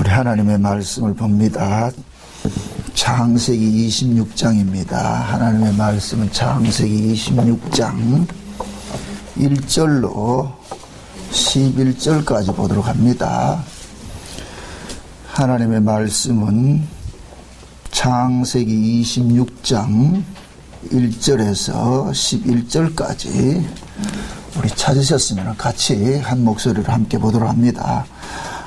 우리 하나님의 말씀을 봅니다. 창세기 26장입니다. 하나님의 말씀은 창세기 26장 1절로 11절까지 보도록 합니다. 하나님의 말씀은 창세기 26장 1절에서 11절까지 우리 찾으셨으면 같이 한 목소리로 함께 보도록 합니다.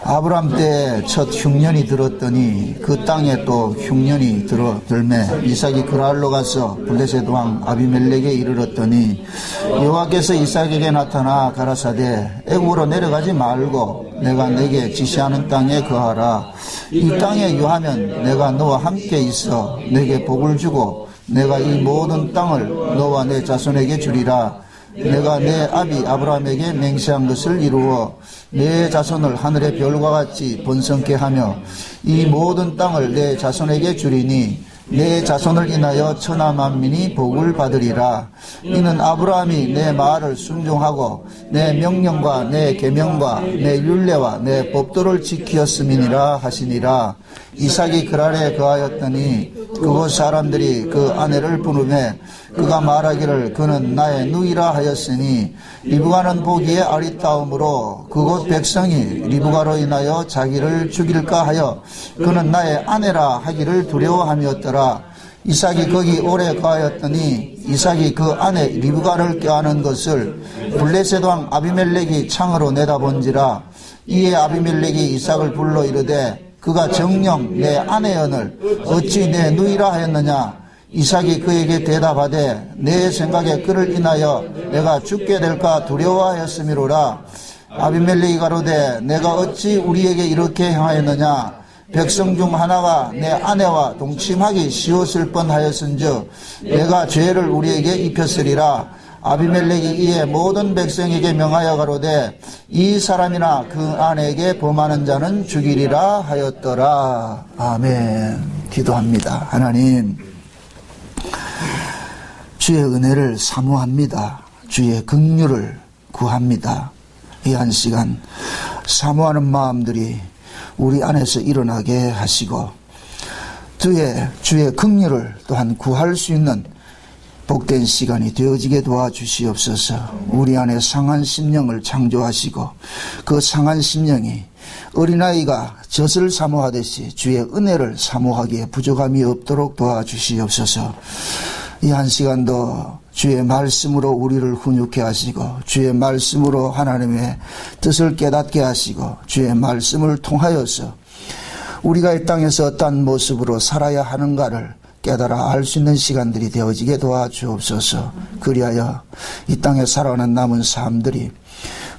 아브람 때 첫 흉년이 들었더니 그 땅에 또 흉년이 들매 이삭이 그랄로 가서 블레셋 왕 아비멜렉에 이르렀더니 여호와께서 이삭에게 나타나 가라사대 애굽으로 내려가지 말고 내가 내게 지시하는 땅에 거하라. 이 땅에 유하면 내가 너와 함께 있어 내게 복을 주고 내가 이 모든 땅을 너와 내 자손에게 주리라. 내가 내 아비 아브라함에게 맹세한 것을 이루어 내 자손을 하늘의 별과 같이 번성케 하며 이 모든 땅을 내 자손에게 주리니 내 자손을 인하여 천하 만민이 복을 받으리라. 이는 아브라함이 내 말을 순종하고 내 명령과 내 계명과 내 율례와 내 법도를 지키었음이니라 하시니라. 이삭이 그랄에 거하였더니 그곳 사람들이 그 아내를 부르매 그가 말하기를 그는 나의 누이라 하였으니 리브가는 보기에 아리따움으로 그곳 백성이 리브가로 인하여 자기를 죽일까 하여 그는 나의 아내라 하기를 두려워함이었더라. 이삭이 거기 오래 거하였더니 이삭이 그 아내 리브가를 껴안은 것을 블레셋 왕 아비멜렉이 창으로 내다본지라. 이에 아비멜렉이 이삭을 불러 이르되 그가 정녕 내 아내언을 어찌 내 누이라 하였느냐. 이삭이 그에게 대답하되 내 생각에 그를 인하여 내가 죽게 될까 두려워하였음이로라. 아비멜렉이 가로되 내가 어찌 우리에게 이렇게 행하였느냐. 백성 중 하나가 내 아내와 동침하기 쉬웠을 뻔하였은즉 내가 죄를 우리에게 입혔으리라. 아비멜렉이 이에 모든 백성에게 명하여 가로되 이 사람이나 그 아내에게 범하는 자는 죽이리라 하였더라. 아멘. 기도합니다. 하나님, 주의 은혜를 사모합니다. 주의 긍휼을 구합니다. 이 한 시간 사모하는 마음들이 우리 안에서 일어나게 하시고 주의 긍휼을 또한 구할 수 있는 복된 시간이 되어지게 도와주시옵소서. 우리 안에 상한 심령을 창조하시고 그 상한 심령이 어린아이가 젖을 사모하듯이 주의 은혜를 사모하기에 부족함이 없도록 도와주시옵소서. 이 한 시간도 주의 말씀으로 우리를 훈육해 하시고 주의 말씀으로 하나님의 뜻을 깨닫게 하시고 주의 말씀을 통하여서 우리가 이 땅에서 어떤 모습으로 살아야 하는가를 깨달아 알 수 있는 시간들이 되어지게 도와주옵소서. 그리하여 이 땅에 살아가는 남은 삶들이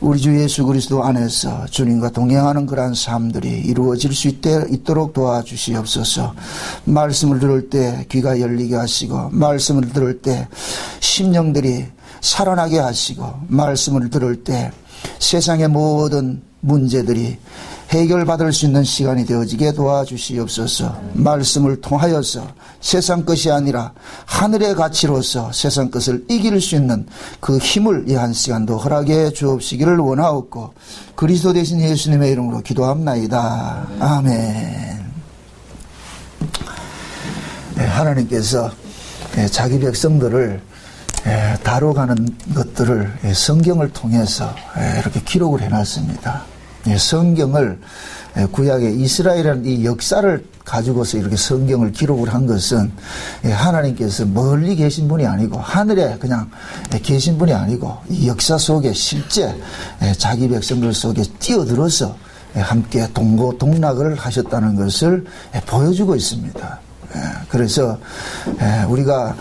우리 주 예수 그리스도 안에서 주님과 동행하는 그러한 삶들이 이루어질 수 있도록 도와주시옵소서. 말씀을 들을 때 귀가 열리게 하시고 말씀을 들을 때 심령들이 살아나게 하시고 말씀을 들을 때 세상의 모든 문제들이 해결받을 수 있는 시간이 되어지게 도와주시옵소서. 말씀을 통하여서 세상 것이 아니라 하늘의 가치로서 세상 것을 이길 수 있는 그 힘을 이 한 시간도 허락해 주옵시기를 원하옵고 그리스도 되신 예수님의 이름으로 기도합나이다. 아멘. 하나님께서 자기 백성들을 다뤄가는 것들을 성경을 통해서 이렇게 기록을 해놨습니다. 성경을 구약의 이스라엘이라는 이 역사를 가지고서 이렇게 성경을 기록을 한 것은 하나님께서 멀리 계신 분이 아니고 하늘에 그냥 계신 분이 아니고 이 역사 속에 실제 자기 백성들 속에 뛰어들어서 함께 동고동락을 하셨다는 것을 보여주고 있습니다. 그래서 우리가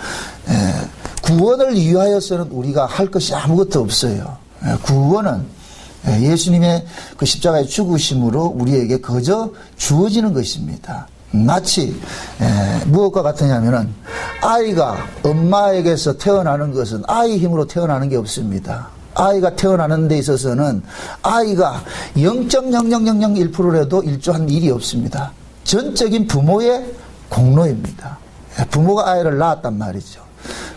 구원을 위하여서는 우리가 할 것이 아무것도 없어요. 구원은 예수님의 그 십자가의 죽으심으로 우리에게 거저 주어지는 것입니다. 마치 무엇과 같으냐면은 아이가 엄마에게서 태어나는 것은 아이 힘으로 태어나는 게 없습니다. 아이가 태어나는 데 있어서는 아이가 0.0001%라도 일조한 일이 없습니다. 전적인 부모의 공로입니다. 부모가 아이를 낳았단 말이죠.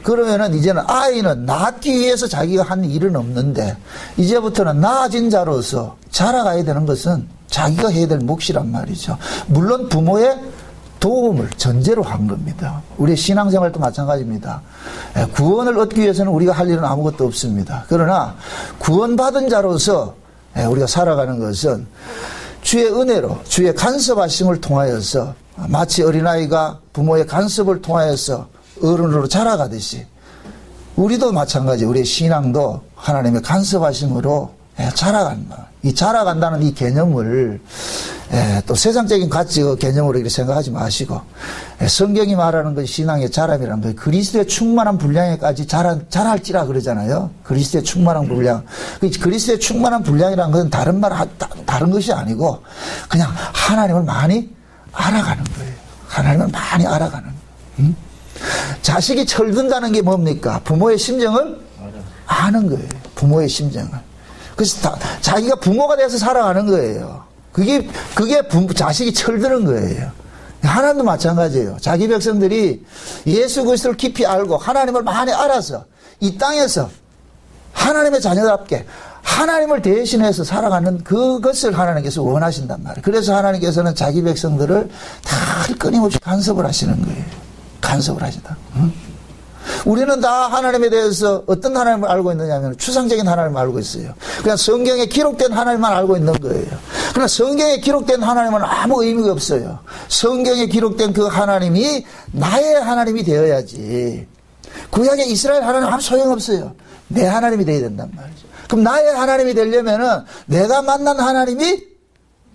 그러면은 이제는 아이는 낳기 위해서 자기가 한 일은 없는데 이제부터는 나아진 자로서 자라가야 되는 것은 자기가 해야 될 몫이란 말이죠. 물론 부모의 도움을 전제로 한 겁니다. 우리의 신앙생활도 마찬가지입니다. 구원을 얻기 위해서는 우리가 할 일은 아무것도 없습니다. 그러나 구원받은 자로서 우리가 살아가는 것은 주의 은혜로 주의 간섭하심을 통하여서 마치 어린아이가 부모의 간섭을 통하여서 어른으로 자라가듯이 우리도 마찬가지 우리의 신앙도 하나님의 간섭하심으로 자라간다. 이 자라간다는 이 개념을 또 세상적인 가치의 개념으로 이렇게 생각하지 마시고 성경이 말하는 그 신앙의 자람이라는 거 그리스도의 충만한 분량에까지 자랄지라 그러잖아요. 그리스도의 충만한 분량. 그리스도의 충만한 분량이라는 것은 다른 것이 아니고 그냥 하나님을 많이 알아가는 거예요. 하나님을 많이 알아가는 거예요. 자식이 철든다는 게 뭡니까? 부모의 심정을 아는 거예요. 부모의 심정을. 그래서 자기가 부모가 돼서 살아가는 거예요. 그게 자식이 철드는 거예요. 하나님도 마찬가지예요. 자기 백성들이 예수 그리스도를 깊이 알고 하나님을 많이 알아서 이 땅에서 하나님의 자녀답게 하나님을 대신해서 살아가는 그것을 하나님께서 원하신단 말이에요. 그래서 하나님께서는 자기 백성들을 다 끊임없이 간섭을 하시는 거예요. 간섭을 하시다. 응? 우리는 다 하나님에 대해서 어떤 하나님을 알고 있느냐면 추상적인 하나님을 알고 있어요. 그냥 성경에 기록된 하나님만 알고 있는 거예요. 그러나 성경에 기록된 하나님은 아무 의미가 없어요. 성경에 기록된 그 하나님이 나의 하나님이 되어야지. 구약의 이스라엘 하나님 아무 소용없어요. 내 하나님이 되어야 된단 말이죠. 그럼 나의 하나님이 되려면은 내가 만난 하나님이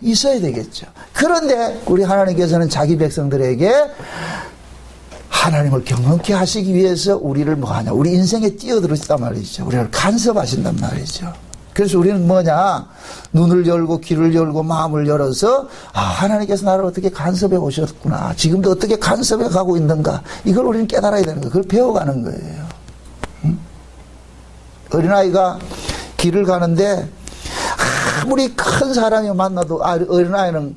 있어야 되겠죠. 그런데 우리 하나님께서는 자기 백성들에게 하나님을 경험케 하시기 위해서 우리를 뭐하냐? 우리 인생에 뛰어들으시단 말이죠. 우리를 간섭하신단 말이죠. 그래서 우리는 뭐냐? 눈을 열고 귀를 열고 마음을 열어서 하나님께서 나를 어떻게 간섭해 오셨구나. 지금도 어떻게 간섭해 가고 있는가. 이걸 우리는 깨달아야 되는 거예요. 그걸 배워가는 거예요. 응? 어린아이가 길을 가는데 아무리 큰 사람이 만나도 어린아이는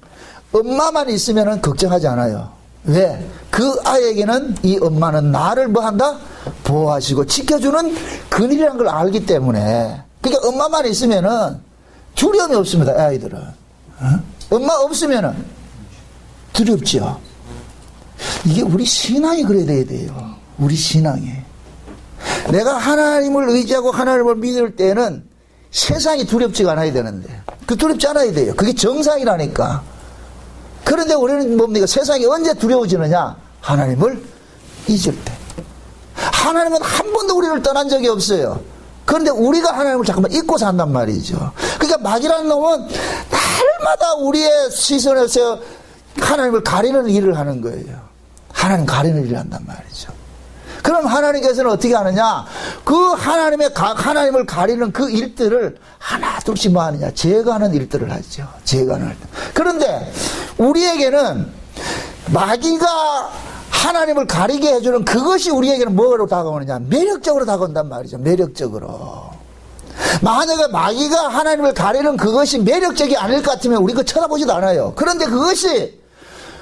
엄마만 있으면 걱정하지 않아요. 왜? 그 아이에게는 이 엄마는 나를 뭐 한다? 보호하시고 지켜주는 근일이라는 걸 알기 때문에. 그러니까 엄마만 있으면은 두려움이 없습니다, 아이들은. 엄마 없으면은 두렵죠. 이게 우리 신앙이 그래야 돼요. 우리 신앙이. 내가 하나님을 의지하고 하나님을 믿을 때는 세상이 두렵지가 않아야 되는데. 그 두렵지 않아야 돼요. 그게 정상이라니까. 그런데 우리는 뭡니까? 세상이 언제 두려워지느냐? 하나님을 잊을 때. 하나님은 한 번도 우리를 떠난 적이 없어요. 그런데 우리가 하나님을 잠깐만 잊고 산단 말이죠. 그러니까 마귀라는 놈은 날마다 우리의 시선에서 하나님을 가리는 일을 하는 거예요. 하나님 가리는 일을 한단 말이죠. 그럼 하나님께서는 어떻게 하느냐? 그 하나님을 가리는 그 일들을 하나 둘씩 뭐 하느냐? 제거하는 일들을 하죠. 제거하는 일들. 그런데 우리에게는 마귀가 하나님을 가리게 해주는 그것이 우리에게는 뭐로 다가오느냐? 매력적으로 다가온단 말이죠. 매력적으로. 만약에 마귀가 하나님을 가리는 그것이 매력적이 아닐 것 같으면 우리 그거 쳐다보지도 않아요. 그런데 그것이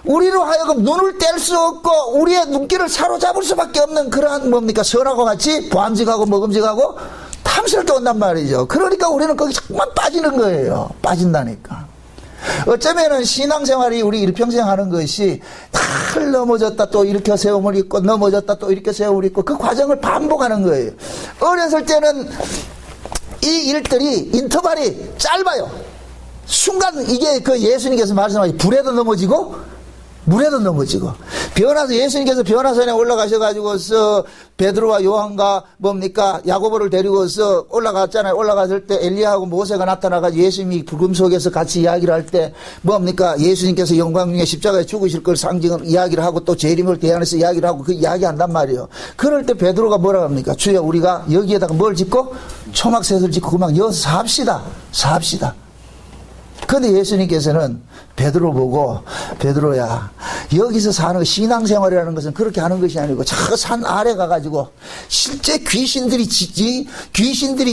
우리로 하여금 눈을 뗄 수 없고 우리의 눈길을 사로잡을 수밖에 없는 그러한 뭡니까? 선하고 같이 보암직하고 먹음직하고 탐스럽게 온단 말이죠. 그러니까 우리는 거기 정말 빠지는 거예요. 빠진다니까. 어쩌면은 신앙생활이 우리 일평생 하는 것이 탁 넘어졌다 또 이렇게 세움을 입고 넘어졌다 또 이렇게 세움을 입고 그 과정을 반복하는 거예요. 어렸을 때는 이 일들이 인터벌이 짧아요. 순간 이게 그 예수님께서 말씀하신 불에도 넘어지고 물에도 넘어지고 변화서 예수님께서 변화산에 올라가셔가지고서 베드로와 요한과 뭡니까 야고보를 데리고서 올라갔잖아요. 올라갔을 때 엘리야하고 모세가 나타나가지고 예수님이 부금 속에서 같이 이야기를 할 때 뭡니까 예수님께서 영광 중에 십자가에 죽으실 걸 상징을 이야기를 하고 또 재림을 대안해서 이야기를 하고 그 이야기한단 말이에요. 그럴 때 베드로가 뭐라 합니까? 주여 우리가 여기에다가 뭘 짓고 초막셋을 짓고 그만 여기서 사합시다. 그런데 예수님께서는 베드로 보고 베드로야 여기서 사는 신앙생활이라는 것은 그렇게 하는 것이 아니고 저 산 아래 가가지고 실제 귀신들이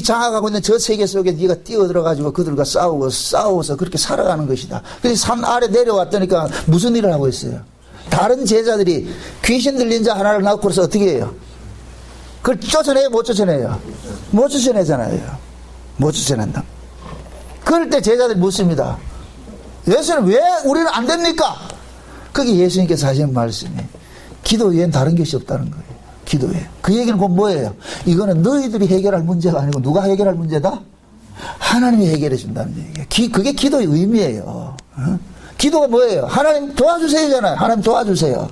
장악하고 있는 저 세계 속에 네가 뛰어들어가지고 그들과 싸워서 그렇게 살아가는 것이다. 그래서 산 아래 내려왔더니까 무슨 일을 하고 있어요? 다른 제자들이 귀신 들린 자 하나를 낳고서 어떻게 해요? 그걸 쫓아내요? 못 쫓아내요? 못 쫓아내잖아요. 못 쫓아낸다. 그럴 때 제자들이 묻습니다. 예수는 왜 우리는 안 됩니까? 그게 예수님께서 하시는 말씀이 기도 외엔 다른 것이 없다는 거예요. 기도 외에. 그 얘기는 곧 뭐예요? 이거는 너희들이 해결할 문제가 아니고 누가 해결할 문제다? 하나님이 해결해 준다는 얘기예요. 그게 기도의 의미예요. 기도가 뭐예요? 하나님 도와주세요잖아요. 하나님 도와주세요.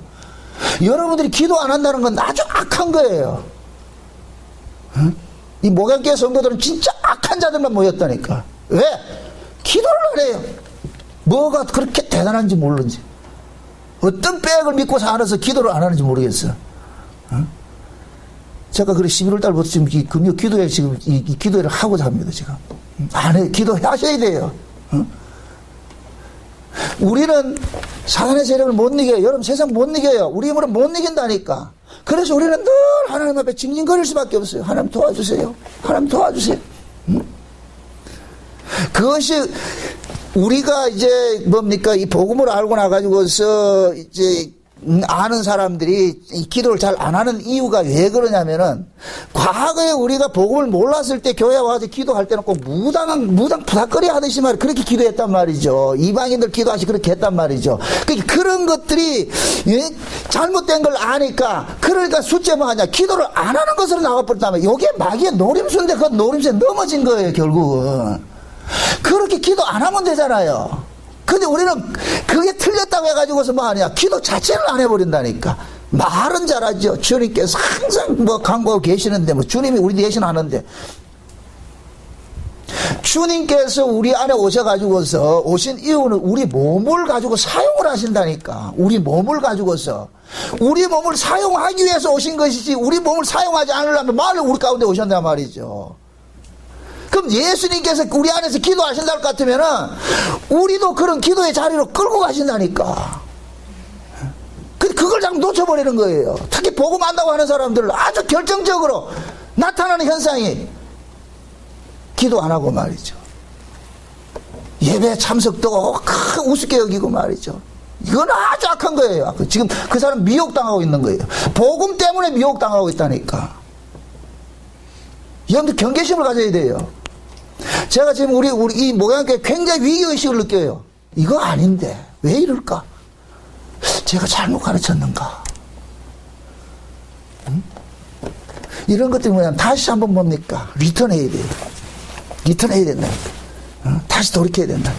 여러분들이 기도 안 한다는 건 아주 악한 거예요. 이 목양교회 성도들은 진짜 악한 자들만 모였다니까. 왜? 기도를 안 해요. 뭐가 그렇게 대단한지 모르는지. 어떤 빼약을 믿고 살아서 기도를 안 하는지 모르겠어. 제가 그래 11월 달부터 지금 이 금요 기도회 지금 이 기도회를 하고자 합니다, 지금. 안 해. 기도하셔야 돼요. 우리는 사단의 세력을 못 이겨요. 여러분 세상 못 이겨요. 우리 힘으로 못 이긴다니까. 그래서 우리는 늘 하나님 앞에 징징거릴 수밖에 없어요. 하나님 도와주세요. 하나님 도와주세요. 그것이 우리가 이제 뭡니까 이 복음을 알고 나가지고서 이제 아는 사람들이 이 기도를 잘 안 하는 이유가 왜 그러냐면은 과거에 우리가 복음을 몰랐을 때 교회 와서 기도할 때는 꼭 무당 부닥거리 하듯이 말이야 그렇게 기도했단 말이죠. 이방인들 기도하시 그렇게 했단 말이죠. 그런 것들이 잘못된 걸 아니까 그러니까 숫자 뭐 하냐 기도를 안 하는 것으로 나와버렸다면 이게 마귀의 노림수인데 그 노림수에 넘어진 거예요 결국은. 그렇게 기도 안 하면 되잖아요. 근데 우리는 그게 틀렸다고 해가지고서 뭐 하냐 기도 자체를 안 해버린다니까. 말은 잘하죠. 주님께서 항상 뭐 강구하고 계시는데 뭐 주님이 우리 대신 하는데 주님께서 우리 안에 오셔가지고서 오신 이유는 우리 몸을 가지고 사용을 하신다니까. 우리 몸을 가지고서 우리 몸을 사용하기 위해서 오신 것이지 우리 몸을 사용하지 않으려면 말로 우리 가운데 오셨단 말이죠. 그럼 예수님께서 우리 안에서 기도하신다 할 것 같으면은 우리도 그런 기도의 자리로 끌고 가신다니까. 근데 그걸 자꾸 놓쳐버리는 거예요. 특히 복음 안다고 하는 사람들은 아주 결정적으로 나타나는 현상이 기도 안 하고 말이죠. 예배 참석도 우습게 여기고 말이죠. 이건 아주 악한 거예요. 지금 그 사람 미혹당하고 있는 거예요. 복음 때문에 미혹당하고 있다니까. 여러분들 경계심을 가져야 돼요. 제가 지금 우리 이 목양교회 굉장히 위기의식을 느껴요. 이거 아닌데 왜 이럴까? 제가 잘못 가르쳤는가? 이런 것들이 뭐냐면 다시 한번 뭡니까? 리턴해야 돼요. 리턴해야 된다니까. 다시 돌이켜야 된다.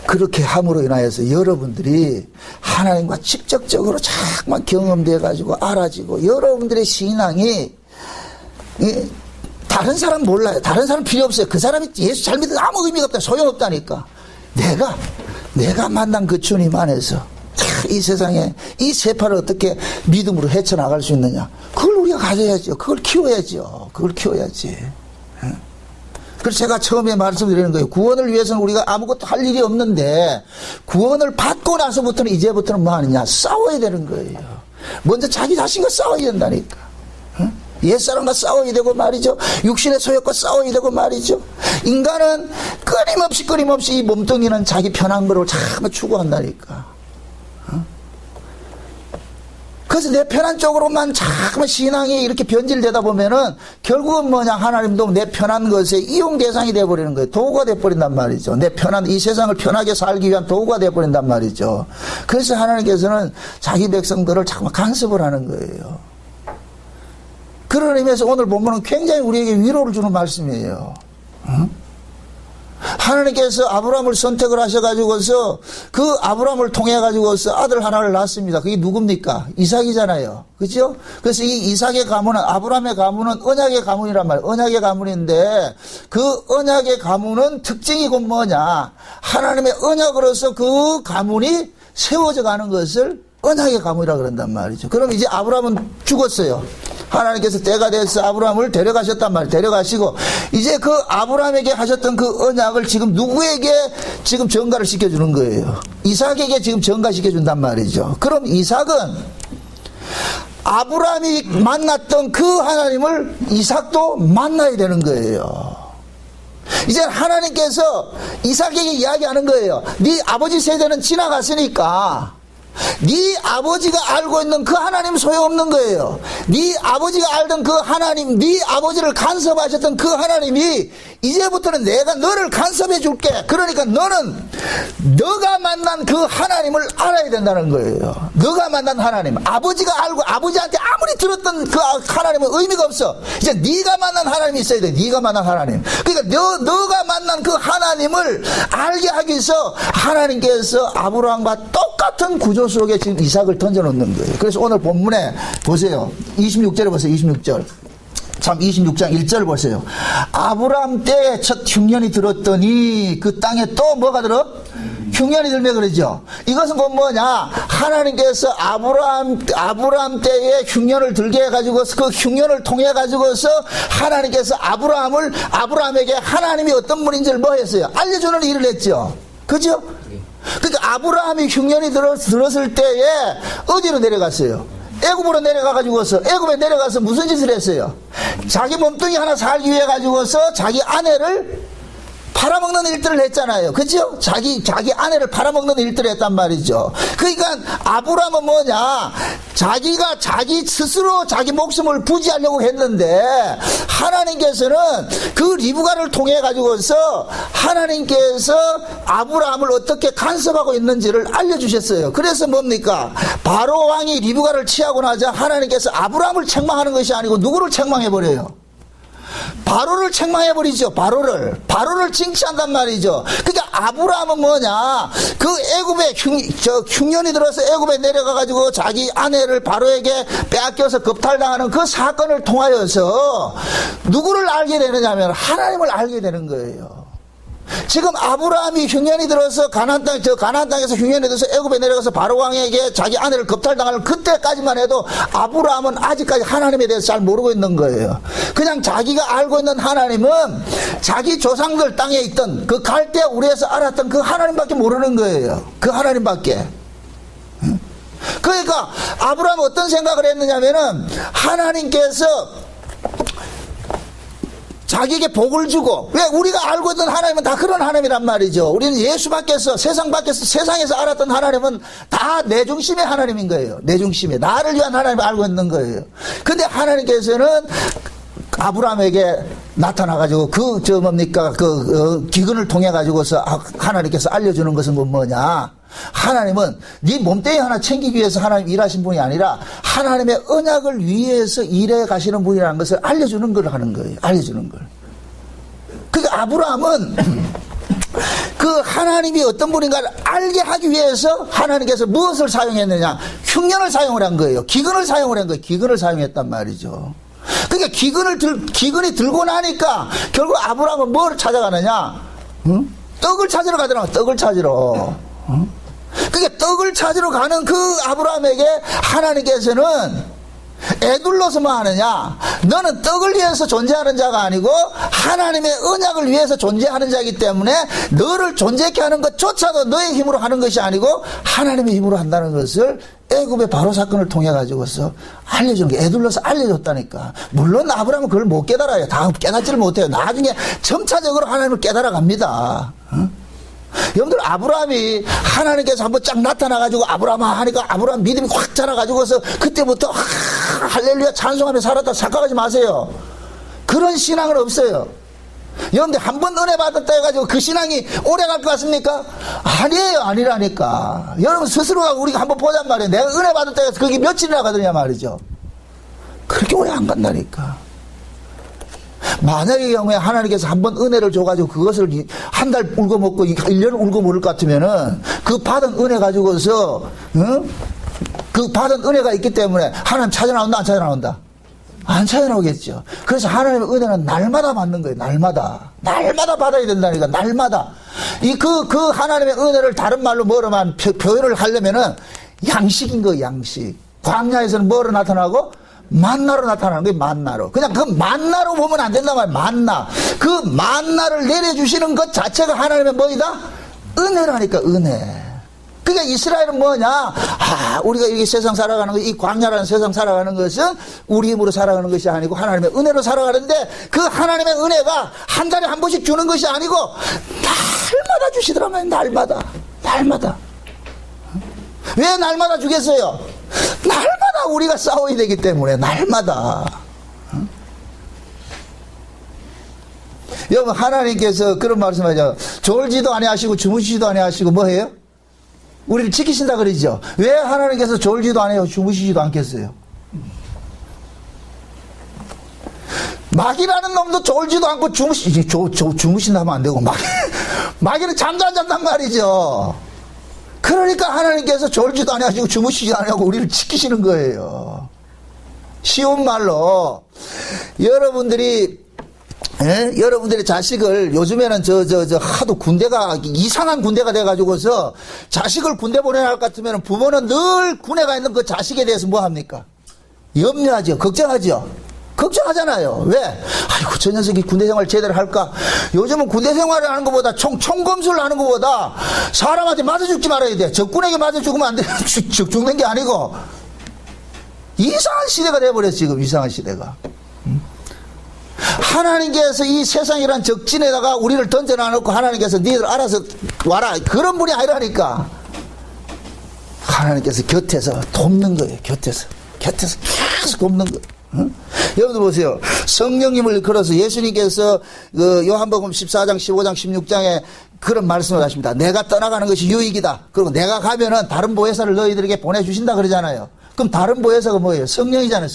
그렇게 함으로 인하여서 여러분들이 하나님과 직접적으로 자꾸만 경험돼 가지고 알아지고 여러분들의 신앙이 다른 사람 몰라요. 다른 사람 필요 없어요. 그 사람이 예수 잘 믿어도 아무 의미가 없다. 소용없다니까. 내가 만난 그 주님 안에서 이 세상에 이 세파를 어떻게 믿음으로 헤쳐나갈 수 있느냐. 그걸 우리가 가져야죠. 그걸 키워야죠. 그걸 키워야지. 그래서 제가 처음에 말씀드리는 거예요. 구원을 위해서는 우리가 아무것도 할 일이 없는데 구원을 받고 나서부터는 이제부터는 뭐 하느냐. 싸워야 되는 거예요. 먼저 자기 자신과 싸워야 된다니까. 옛사람과 싸워야 되고 말이죠. 육신의 소욕과 싸워야 되고 말이죠. 인간은 끊임없이 이 몸뚱이는 자기 편한 거를 자꾸 추구한다니까. 그래서 내 편한 쪽으로만 자꾸만 신앙이 이렇게 변질되다 보면은 결국은 뭐냐 하나님도 내 편한 것에 이용 대상이 돼버리는 거예요. 도구가 돼버린단 말이죠. 내 편한 이 세상을 편하게 살기 위한 도구가 돼버린단 말이죠. 그래서 하나님께서는 자기 백성들을 자꾸만 간섭을 하는 거예요. 그런 의미에서 오늘 본문은 굉장히 우리에게 위로를 주는 말씀이에요. 하나님께서 아브라함을 선택을 하셔가지고서 그 아브라함을 통해가지고서 아들 하나를 낳습니다. 그게 누굽니까? 이삭이잖아요. 그죠? 그래서 이 이삭의 가문은, 아브라함의 가문은 언약의 가문이란 말이에요. 언약의 가문인데 그 언약의 가문은 특징이 곧 뭐냐? 하나님의 언약으로서 그 가문이 세워져 가는 것을 언약의 가문이라 그런단 말이죠. 그럼 이제 아브라함은 죽었어요. 하나님께서 때가 돼서 아브라함을 데려가셨단 말이에요. 데려가시고 이제 그 아브라함에게 하셨던 그 언약을 지금 누구에게 지금 전가를 시켜주는 거예요. 이삭에게 지금 전가시켜준단 말이죠. 그럼 이삭은 아브라함이 만났던 그 하나님을 이삭도 만나야 되는 거예요. 이제 하나님께서 이삭에게 이야기하는 거예요. 네 아버지 세대는 지나갔으니까 네 아버지가 알고 있는 그 하나님 소용없는 거예요. 네 아버지가 알던 그 하나님, 네 아버지를 간섭하셨던 그 하나님이 이제부터는 내가 너를 간섭해 줄게. 그러니까 너는 너가 만난 그 하나님을 알아야 된다는 거예요. 너가 만난 하나님, 아버지가 알고 아버지한테 아무리 들었던 그 하나님은 의미가 없어. 이제 네가 만난 하나님이 있어야 돼. 네가 만난 하나님. 그러니까 너가 만난 그 하나님을 알게 하기 위해서 하나님께서 아브라함과 똑같은 구조 속에 지금 이삭을 던져놓는 거예요. 그래서 오늘 본문에 보세요. 26절에 보세요. 26절. 참 26장 1절 보세요. 아브라함 때 첫 흉년이 들었더니 그 땅에 또 뭐가 들어? 흉년이 들며 그러죠. 이것은 곧 뭐냐? 하나님께서 아브라함 때에 흉년을 들게 해가지고 그 흉년을 통해 가지고서 하나님께서 아브라함에게 하나님이 어떤 분인지를 뭐 했어요? 알려주는 일을 했죠. 그죠? 그러니까 아브라함이 흉년이 들었을 때에 어디로 내려갔어요? 애굽으로 내려가가지고서 애굽에 내려가서 무슨 짓을 했어요? 자기 몸뚱이 하나 살기 위해 가지고서 자기 아내를 팔아먹는 일들을 했잖아요. 그죠? 자기 아내를 팔아먹는 일들을 했단 말이죠. 그러니까 아브라함은 뭐냐? 자기가 자기 스스로 자기 목숨을 부지하려고 했는데 하나님께서는 그 리브가를 통해 가지고서 하나님께서 아브라함을 어떻게 간섭하고 있는지를 알려주셨어요. 그래서 뭡니까? 바로 왕이 리브가를 취하고 나자 하나님께서 아브라함을 책망하는 것이 아니고 누구를 책망해버려요? 바로를 책망해버리죠. 바로를 징치한단 말이죠. 그러니까 아브라함은 뭐냐? 그 애굽에 흉년이 들어서 애굽에 내려가가지고 자기 아내를 바로에게 빼앗겨서 겁탈당하는 그 사건을 통하여서 누구를 알게 되느냐면 하나님을 알게 되는 거예요. 지금 아브라함이 흉년이 들어서 가나안 땅에서 흉년이 들어서 애굽에 내려가서 바로 왕에게 자기 아내를 겁탈당하는 그때까지만 해도 아브라함은 아직까지 하나님에 대해서 잘 모르고 있는 거예요. 그냥 자기가 알고 있는 하나님은 자기 조상들 땅에 있던 그 갈대아 우리에서 알았던 그 하나님밖에 모르는 거예요. 그 하나님밖에. 그러니까 아브라함은 어떤 생각을 했느냐면은 하나님께서 자기에게 복을 주고, 왜 우리가 알고 있던 하나님은 다 그런 하나님이란 말이죠. 우리는 예수 밖에서 세상에서 알았던 하나님은 다 내 중심의 하나님인 거예요. 내 중심에 나를 위한 하나님을 알고 있는 거예요. 근데 하나님께서는 아브라함에게 나타나가지고 기근을 통해 가지고서 하나님께서 알려주는 것은 뭐냐? 하나님은 네 몸뚱이 하나 챙기기 위해서 하나님 일하신 분이 아니라 하나님의 언약을 위해서 일해 가시는 분이라는 것을 알려주는 걸 하는 거예요. 알려주는 걸. 그러니까 아브라함은 그 하나님이 어떤 분인가를 알게 하기 위해서 하나님께서 무엇을 사용했느냐? 흉년을 사용을 한 거예요. 기근을 사용을 한 거예요. 기근을 사용했단 말이죠. 그러니까 기근이 들고 나니까 결국 아브라함은 뭘 찾아가느냐? 응? 떡을 찾으러 가더라고요. 떡을 찾으러. 응? 그러니까 떡을 찾으러 가는 그 아브라함에게 하나님께서는 애둘러서 뭐 하느냐? 너는 떡을 위해서 존재하는 자가 아니고 하나님의 언약을 위해서 존재하는 자이기 때문에 너를 존재케 하는 것조차도 너의 힘으로 하는 것이 아니고 하나님의 힘으로 한다는 것을 애굽의 바로 사건을 통해 가지고서 알려주는 게 애둘러서 알려줬다니까. 물론 아브라함은 그걸 못 깨달아요. 다 깨닫지를 못해요. 나중에 점차적으로 하나님을 깨달아 갑니다. 여러분들 아브라함이 하나님께서 한번 쫙 나타나가지고 아브라함 하니까 아브라함 믿음이 확 자라가지고서 그때부터 할렐루야 찬송하며 살았다 착각하지 마세요. 그런 신앙은 없어요. 여러분들 한 번 은혜 받았다 해가지고 그 신앙이 오래 갈 것 같습니까? 아니에요. 아니라니까. 여러분 스스로가 우리가 한번 보잔 말이에요. 내가 은혜 받았다 해서 그게 며칠이나 가더냐 말이죠. 그렇게 오래 안 간다니까. 만약의 경우에 하나님께서 한번 은혜를 줘가지고 그것을 한 달 울고 먹고 1년 울고 먹을 것 같으면은 그 받은 은혜 가지고서, 그 받은 은혜가 있기 때문에 하나님 찾아 나온다, 안 찾아 나온다? 안 찾아 나오겠죠. 그래서 하나님의 은혜는 날마다 받는 거예요, 날마다. 날마다 받아야 된다니까, 날마다. 그 하나님의 은혜를 다른 말로 뭐로만 표현을 하려면은 양식인 거예요, 양식. 광야에서는 뭐로 나타나고? 만나로 나타나는 거예요. 만나로. 그냥 그 만나로 보면 안 된단 말이에요. 만나. 그 만나를 내려주시는 것 자체가 하나님의 뭐이다? 은혜라니까, 은혜. 그러니까 이스라엘은 뭐냐? 우리가 이 세상 살아가는 것, 이 광야라는 세상 살아가는 것은 우리 힘으로 살아가는 것이 아니고 하나님의 은혜로 살아가는데 그 하나님의 은혜가 한 달에 한 번씩 주는 것이 아니고 날마다 주시더라고요. 날마다. 왜 날마다 주겠어요? 날마다 우리가 싸워야 되기 때문에, 날마다. 여러분, 하나님께서 그런 말씀하죠. 졸지도 아니하시고 주무시지도 아니하시고 뭐 해요? 우리를 지키신다 그러죠. 왜 하나님께서 졸지도 아니하고 주무시지도 않겠어요? 마귀라는 놈도 졸지도 않고 주무신다 하면 안 되고, 마귀는 잠도 안 잔단 말이죠. 그러니까 하나님께서 졸지도 아니하시고 주무시지도 아니하고 우리를 지키시는 거예요. 쉬운 말로, 여러분들의 자식을 요즘에는 하도 군대가 이상한 군대가 돼가지고서 자식을 군대 보내야 할 것 같으면 부모는 늘 군에 가 있는 그 자식에 대해서 뭐 합니까? 염려하죠. 걱정하죠. 걱정하잖아요. 왜? 아이고, 저 녀석이 군대 생활 제대로 할까? 요즘은 군대 생활을 하는 것보다 총검술을 하는 것보다 사람한테 맞아 죽지 말아야 돼. 적군에게 맞아 죽으면 안 돼. 죽는 게 아니고. 이상한 시대가 돼버렸어, 지금. 이상한 시대가. 하나님께서 이 세상이란 적진에다가 우리를 던져놔놓고 하나님께서 니들 알아서 와라. 그런 분이 아니라니까. 하나님께서 곁에서 돕는 거예요. 곁에서 계속 돕는 거예요. 응? 여러분들 보세요. 성령님을 걸어서 예수님께서 그 요한복음 14장, 15장, 16장에 그런 말씀을 하십니다. 내가 떠나가는 것이 유익이다. 그리고 내가 가면은 다른 보혜사를 너희들에게 보내주신다 그러잖아요. 그럼 다른 보혜사가 뭐예요? 성령이잖아요.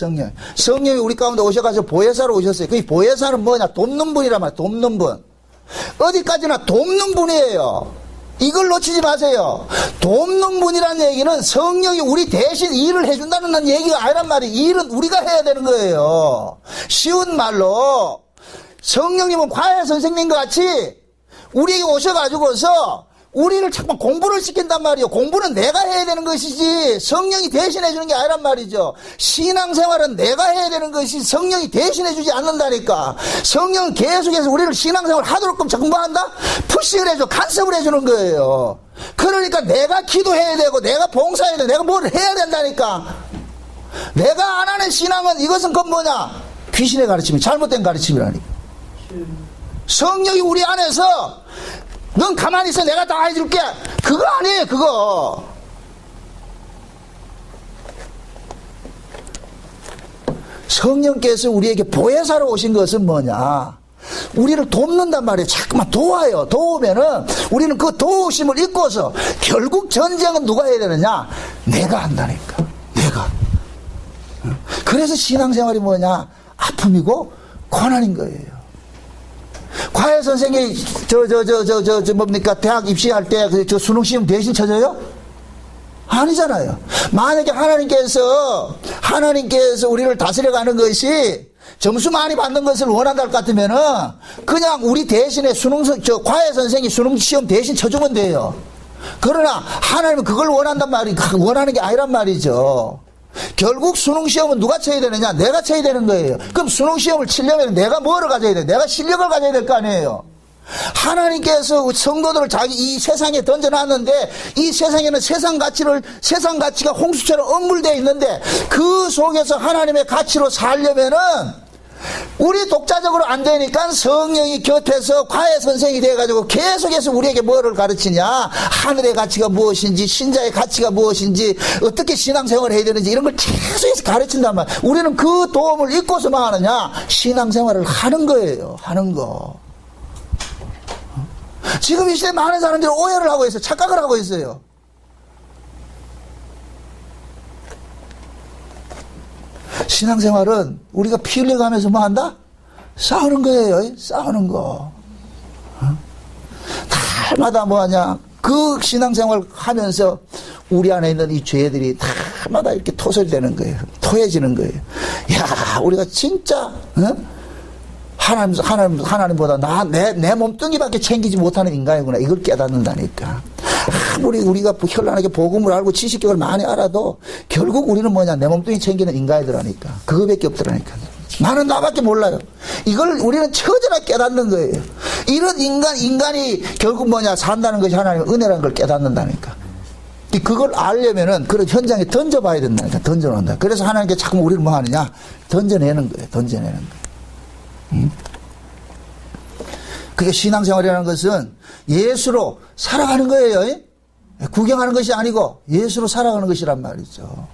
성령이 우리 가운데 오셔가지고 보혜사로 오셨어요. 그 보혜사는 뭐냐? 돕는 분이란 말이에요. 돕는 분. 어디까지나 돕는 분이에요. 이걸 놓치지 마세요. 돕는 분이라는 얘기는 성령이 우리 대신 일을 해준다는 얘기가 아니란 말이에요. 일은 우리가 해야 되는 거예요. 쉬운 말로 성령님은 과외 선생님과 같이 우리에게 오셔가지고서 우리를 자꾸 공부를 시킨단 말이에요. 공부는 내가 해야 되는 것이지 성령이 대신해 주는 게 아니란 말이죠. 신앙생활은 내가 해야 되는 것이 성령이 대신해 주지 않는다니까. 성령은 계속해서 우리를 신앙생활 하도록 자꾸 뭐 한다? 푸시를 해줘, 간섭을 해주는 거예요. 그러니까 내가 기도해야 되고 내가 봉사해야 되고 내가 뭘 해야 된다니까. 내가 안 하는 신앙은 이것은 그건 뭐냐? 귀신의 가르침이 잘못된 가르침이라니까. 성령이 우리 안에서 넌 가만히 있어, 내가 다 해줄게, 그거 아니에요. 그거 성령께서 우리에게 보혜사로 오신 것은 뭐냐? 우리를 돕는단 말이에요. 자꾸만 도와요. 도우면은 우리는 그 도우심을 잊고서 결국 전쟁은 누가 해야 되느냐? 내가 한다니까. 내가. 그래서 신앙생활이 뭐냐? 아픔이고 고난인 거예요. 과외 선생이 뭡니까? 대학 입시할 때 저 수능 시험 대신 쳐줘요? 아니잖아요. 만약에 하나님께서 우리를 다스려가는 것이 점수 많이 받는 것을 원한다 할 것 같으면은 그냥 우리 대신에 과외 선생이 수능 시험 대신 쳐주면 돼요. 그러나 하나님은 그걸 원한단 원하는 게 아니란 말이죠. 결국 수능시험은 누가 쳐야 되느냐? 내가 쳐야 되는 거예요. 그럼 수능시험을 치려면 내가 뭐를 가져야 돼? 내가 실력을 가져야 될 거 아니에요. 하나님께서 성도들을 이 세상에 던져놨는데 이 세상에는 세상 가치가 홍수처럼 엄물되어 있는데 그 속에서 하나님의 가치로 살려면은 우리 독자적으로 안 되니까 성령이 곁에서 과외 선생이 돼가지고 계속해서 우리에게 뭐를 가르치냐? 하늘의 가치가 무엇인지, 신자의 가치가 무엇인지, 어떻게 신앙생활을 해야 되는지 이런 걸 계속해서 가르친단 말이야. 우리는 그 도움을 잊고서만 하느냐? 신앙생활을 하는 거예요. 하는 거. 지금 이 시대에 많은 사람들이 오해를 하고 있어요. 착각을 하고 있어요. 신앙생활은 우리가 피 흘려가면서 뭐 한다? 싸우는 거예요. 싸우는 거. 달마다 뭐 하냐? 그 신앙생활 하면서 우리 안에 있는 이 죄들이 달마다 이렇게 토설되는 거예요. 토해지는 거예요. 야, 우리가 진짜 하나님보다 내 몸뚱이밖에 챙기지 못하는 인간이구나. 이걸 깨닫는다니까. 우리가 현란하게 복음을 알고 지식격을 많이 알아도 결국 우리는 뭐냐? 내 몸뚱이 챙기는 인간이더라니까. 그거밖에 없더라니까. 나는 나밖에 몰라요. 이걸 우리는 처절하게 깨닫는 거예요. 이런 인간이 결국 뭐냐? 산다는 것이 하나님의 은혜라는 걸 깨닫는다니까. 그걸 알려면은 그런 현장에 던져봐야 된다니까. 던져놓는다. 그래서 하나님께 자꾸 우리를 뭐 하느냐? 던져내는 거예요. 던져내는 거예요. 그게 신앙생활이라는 것은 예수로 살아가는 거예요. 구경하는 것이 아니고 예수로 살아가는 것이란 말이죠.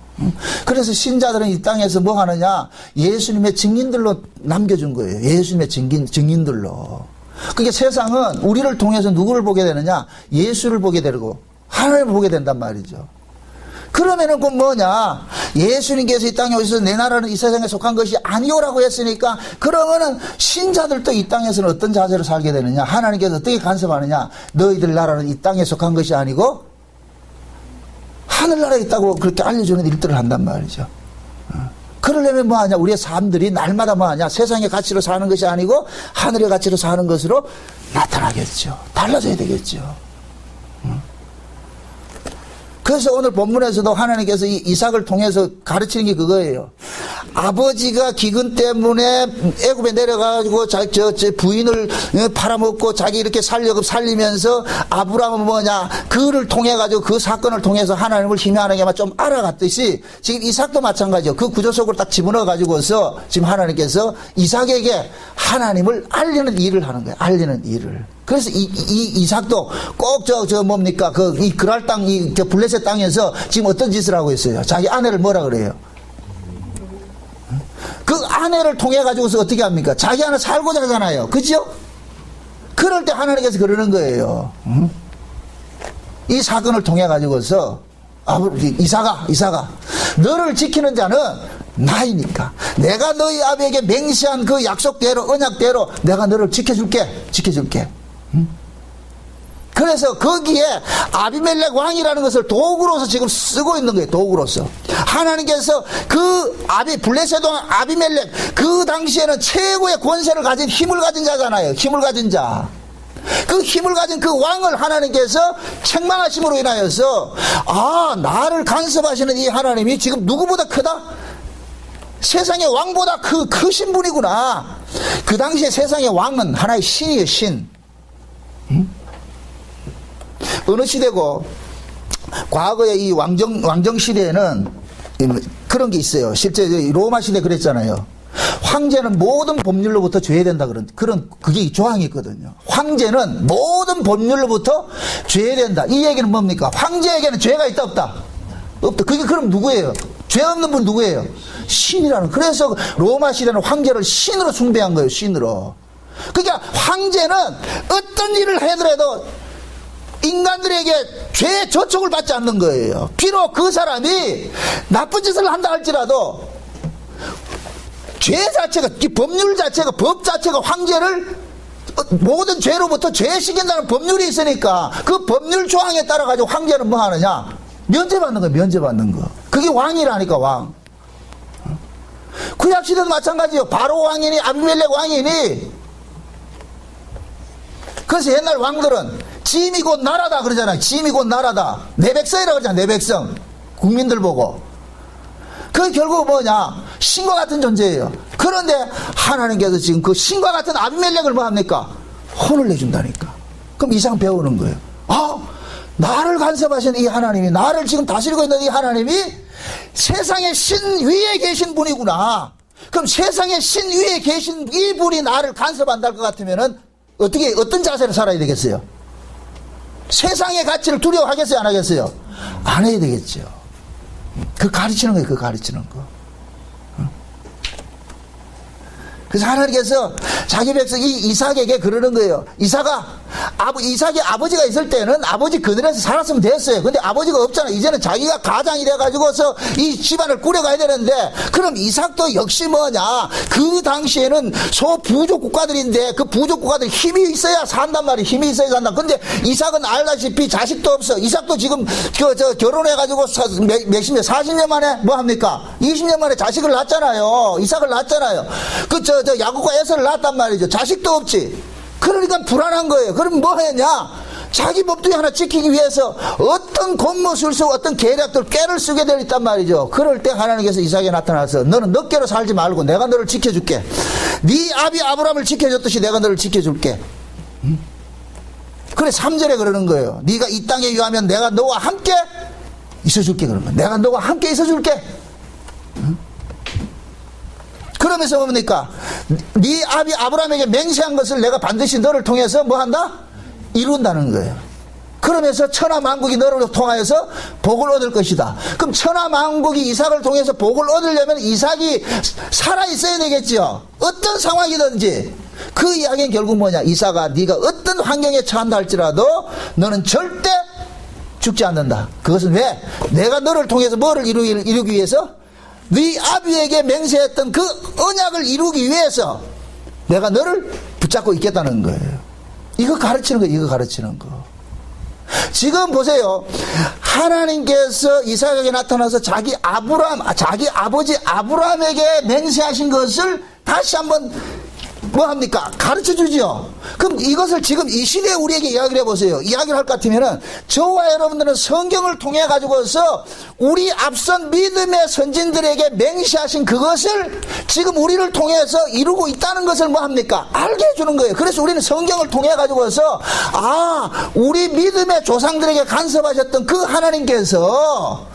그래서 신자들은 이 땅에서 뭐 하느냐? 예수님의 증인들로 남겨준 거예요. 예수님의 증인들로. 그게 세상은 우리를 통해서 누구를 보게 되느냐? 예수를 보게 되고 하나님을 보게 된단 말이죠. 그러면은 그 뭐냐? 예수님께서 이 땅에 오셔서 내 나라는 이 세상에 속한 것이 아니오라고 했으니까 그러면은 신자들도 이 땅에서는 어떤 자세로 살게 되느냐? 하나님께서 어떻게 간섭하느냐? 너희들 나라는 이 땅에 속한 것이 아니고 하늘나라에 있다고 그렇게 알려주는 일들을 한단 말이죠. 그러려면 뭐하냐? 우리의 삶들이 날마다 뭐하냐? 세상의 가치로 사는 것이 아니고 하늘의 가치로 사는 것으로 나타나겠죠. 달라져야 되겠죠. 그래서 오늘 본문에서도 하나님께서 이 이삭을 통해서 가르치는 게 그거예요. 아버지가 기근 때문에 애굽에 내려가지고 저 부인을 팔아먹고 자기 이렇게 살리면서 아브라함은 뭐냐? 그를 통해 가지고 그 사건을 통해서 하나님을 희미하게 좀 알아갔듯이 지금 이삭도 마찬가지죠. 그 구조 속으로 딱 집어넣어 가지고서 지금 하나님께서 이삭에게 하나님을 알리는 일을 하는 거예요. 알리는 일을. 그래서 이삭도 꼭 뭡니까? 이 그랄 땅, 블레셋 땅에서 지금 어떤 짓을 하고 있어요? 자기 아내를 뭐라 그래요? 그 아내를 통해 가지고서 어떻게 합니까? 자기 아내 살고자 하잖아요. 그죠? 그럴 때 하나님께서 그러는 거예요. 이 사건을 통해 가지고서 이삭아, 너를 지키는 자는 나이니까 내가 너희 아비에게 맹세한 그 약속대로, 언약대로 내가 너를 지켜줄게. 그래서 거기에 아비멜렉 왕이라는 것을 도구로서 지금 쓰고 있는 거예요. 도구로서. 하나님께서 그 블레셋 왕 아비멜렉, 그 당시에는 최고의 권세를 가진 힘을 가진 자잖아요. 힘을 가진 자. 그 힘을 가진 그 왕을 하나님께서 책망하심으로 인하여서 나를 간섭하시는 이 하나님이 지금 누구보다 크다? 세상의 왕보다 크신 분이구나. 그 당시에 세상의 왕은 하나의 신이에요. 신. 어느 시대고 과거의 이 왕정 시대에는 그런 게 있어요. 실제 로마 시대 그랬잖아요. 황제는 모든 법률로부터 죄해야 된다 그게 조항이 있거든요. 황제는 모든 법률로부터 죄해야 된다. 이 얘기는 뭡니까? 황제에게는 죄가 있다 없다? 없다. 그게 그럼 누구예요? 죄 없는 분 누구예요? 신이라는. 그래서 로마 시대는 황제를 신으로 숭배한 거예요. 신으로. 그러니까 황제는 어떤 일을 하더라도 인간들에게 죄의 저촉을 받지 않는 거예요. 비록 그 사람이 나쁜 짓을 한다 할지라도 죄 자체가, 법률 자체가, 법 자체가 황제를 모든 죄로부터 죄시킨다는 법률이 있으니까 그 법률 조항에 따라 가지고 황제는 뭐 하느냐? 면제받는 거예요. 면제받는 거. 그게 왕이라니까, 왕. 구약시대도 마찬가지예요. 바로 왕이니 아비멜렉 왕이니. 그래서 옛날 왕들은 짐이 곧 나라다 그러잖아요. 짐이 곧 나라다. 내 백성이라고 그러잖아요. 내 백성. 국민들 보고. 그 결국 뭐냐? 신과 같은 존재예요. 그런데 하나님께서 지금 그 신과 같은 아비멜렉을 뭐 합니까? 혼을 내준다니까. 그럼 이상 배우는 거예요. 나를 간섭하신 이 하나님이, 나를 지금 다스리고 있는 이 하나님이 세상의 신 위에 계신 분이구나. 그럼 세상의 신 위에 계신 이 분이 나를 간섭한다 할 것 같으면은 어떤 자세로 살아야 되겠어요? 세상의 가치를 두려워하겠어요? 안 하겠어요? 안 해야 되겠죠. 그 가르치는 거예요. 그 가르치는 거. 그래서 하나님께서 자기 백성 이삭에게 그러는 거예요. 이삭의 아버지가 있을 때는 아버지 그늘에서 살았으면 됐어요. 근데 아버지가 없잖아. 이제는 자기가 가장이 돼가지고서 이 집안을 꾸려가야 되는데, 그럼 이삭도 역시 뭐냐? 그 당시에는 소부족 국가들인데 그 부족 국가들 힘이 있어야 산단 말이에요. 힘이 있어야 산다. 근데 이삭은 알다시피 자식도 없어. 이삭도 지금 결혼해가지고 40년 만에 뭐 합니까? 20년 만에 자식을 낳았잖아요. 이삭을 낳았잖아요. 야곱과 에서를 낳았단 말이죠. 자식도 없지. 그러니까 불안한 거예요. 그럼 뭐 했냐? 자기 법도 하나 지키기 위해서 어떤 곤모술수, 어떤 계략들, 꾀를 쓰게 되어 있단 말이죠. 그럴 때 하나님께서 이삭에 나타나서 너는 넉개로 살지 말고 내가 너를 지켜줄게. 네 아비 아브라함을 지켜줬듯이 내가 너를 지켜줄게. 그래 3절에 그러는 거예요. 네가 이 땅에 유하면 내가 너와 함께 있어줄게. 그러면 내가 너와 함께 있어줄게. 그러면서 뭡니까? 네 아비 아브라함에게 맹세한 것을 내가 반드시 너를 통해서 뭐 한다? 이룬다는 거예요. 그러면서 천하만국이 너를 통하여서 복을 얻을 것이다. 그럼 천하만국이 이삭을 통해서 복을 얻으려면 이삭이 살아있어야 되겠죠. 어떤 상황이든지. 그 이야기는 결국 뭐냐. 이삭아, 네가 어떤 환경에 처한다 할지라도 너는 절대 죽지 않는다. 그것은 왜? 내가 너를 통해서 뭐를 이루기 위해서? 네 아비에게 맹세했던 그 언약을 이루기 위해서 내가 너를 붙잡고 있겠다는 거예요. 이거 가르치는 거예요. 이거 가르치는 거. 지금 보세요. 하나님께서 이삭에게 나타나서 자기 아버지 아브라함에게 맹세하신 것을 다시 한번 뭐 합니까? 가르쳐 주지요. 그럼 이것을 지금 이 시대에 우리에게 이야기를 해보세요. 이야기를 할 것 같으면은 저와 여러분들은 성경을 통해 가지고서 우리 앞선 믿음의 선진들에게 맹세하신 그것을 지금 우리를 통해서 이루고 있다는 것을 뭐 합니까? 알게 해주는 거예요. 그래서 우리는 성경을 통해 가지고서 우리 믿음의 조상들에게 간섭하셨던 그 하나님께서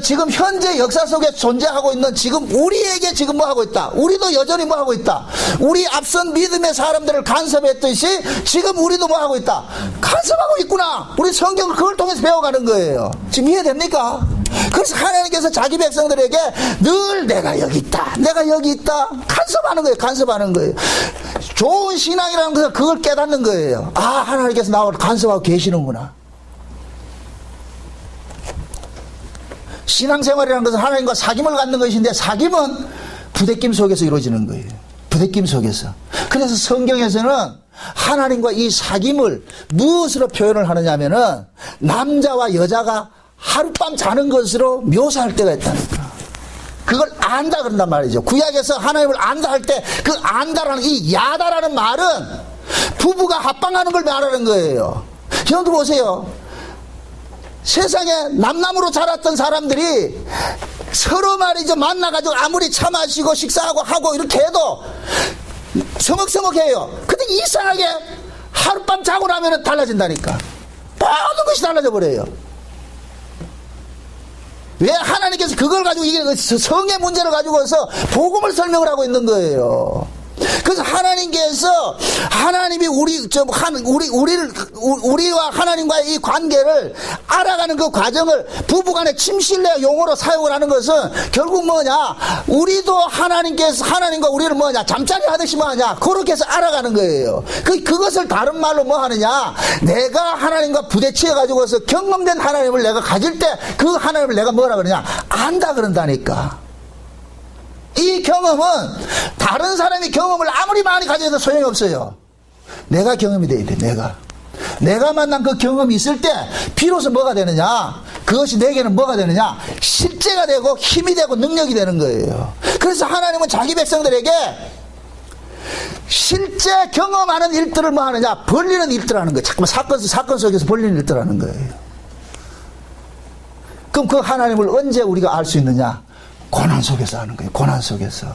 지금 현재 역사 속에 존재하고 있는 지금 우리에게 지금 뭐 하고 있다. 우리도 여전히 뭐 하고 있다. 우리 앞선 믿음의 사람들을 간섭했듯이 지금 우리도 뭐 하고 있다. 간섭하고 있구나. 우리 성경을 그걸 통해서 배워가는 거예요. 지금 이해됩니까? 그래서 하나님께서 자기 백성들에게 늘 내가 여기 있다. 내가 여기 있다. 간섭하는 거예요. 간섭하는 거예요. 좋은 신앙이라는 것은 그걸 깨닫는 거예요. 하나님께서 나를 간섭하고 계시는구나. 신앙생활이라는 것은 하나님과 사귐을 갖는 것인데 사귐은 부대낌 속에서 이루어지는 거예요. 부대낌 속에서. 그래서 성경에서는 하나님과 이 사귐을 무엇으로 표현을 하느냐 하면은 남자와 여자가 하룻밤 자는 것으로 묘사할 때가 있다니까. 그걸 안다 그런단 말이죠. 구약에서 하나님을 안다 할 때 그 안다라는 이 야다라는 말은 부부가 합방하는 걸 말하는 거예요. 여러분들 보세요. 세상에 남남으로 자랐던 사람들이 서로 말이죠. 만나가지고 아무리 차 마시고 식사하고 하고 이렇게 해도 서먹서먹해요. 근데 이상하게 하룻밤 자고 나면 달라진다니까. 모든 것이 달라져 버려요. 왜? 하나님께서 그걸 가지고 이게 성의 문제를 가지고서 복음을 설명을 하고 있는 거예요. 그래서 하나님께서 하나님이 우리와 하나님과의 이 관계를 알아가는 그 과정을 부부간의 침실내 용어로 사용을 하는 것은 결국 뭐냐? 우리도 하나님과 우리를 뭐냐? 잠자리 하듯이 뭐하냐? 그렇게 해서 알아가는 거예요. 그것을 다른 말로 뭐 하느냐? 내가 하나님과 부대치해 가지고서 경험된 하나님을 내가 가질 때 그 하나님을 내가 뭐라 그러냐? 안다 그런다니까. 이 경험은 다른 사람이 경험을 아무리 많이 가져도 소용이 없어요. 내가 경험이 돼야 돼. 내가 만난 그 경험이 있을 때 비로소 뭐가 되느냐? 그것이 내게는 뭐가 되느냐? 실제가 되고 힘이 되고 능력이 되는 거예요. 그래서 하나님은 자기 백성들에게 실제 경험하는 일들을 뭐 하느냐? 벌리는 일들 하는 거예요. 자꾸만 사건 속에서 벌리는 일들 하는 거예요. 그럼 그 하나님을 언제 우리가 알 수 있느냐? 고난 속에서 하는 거예요. 고난 속에서.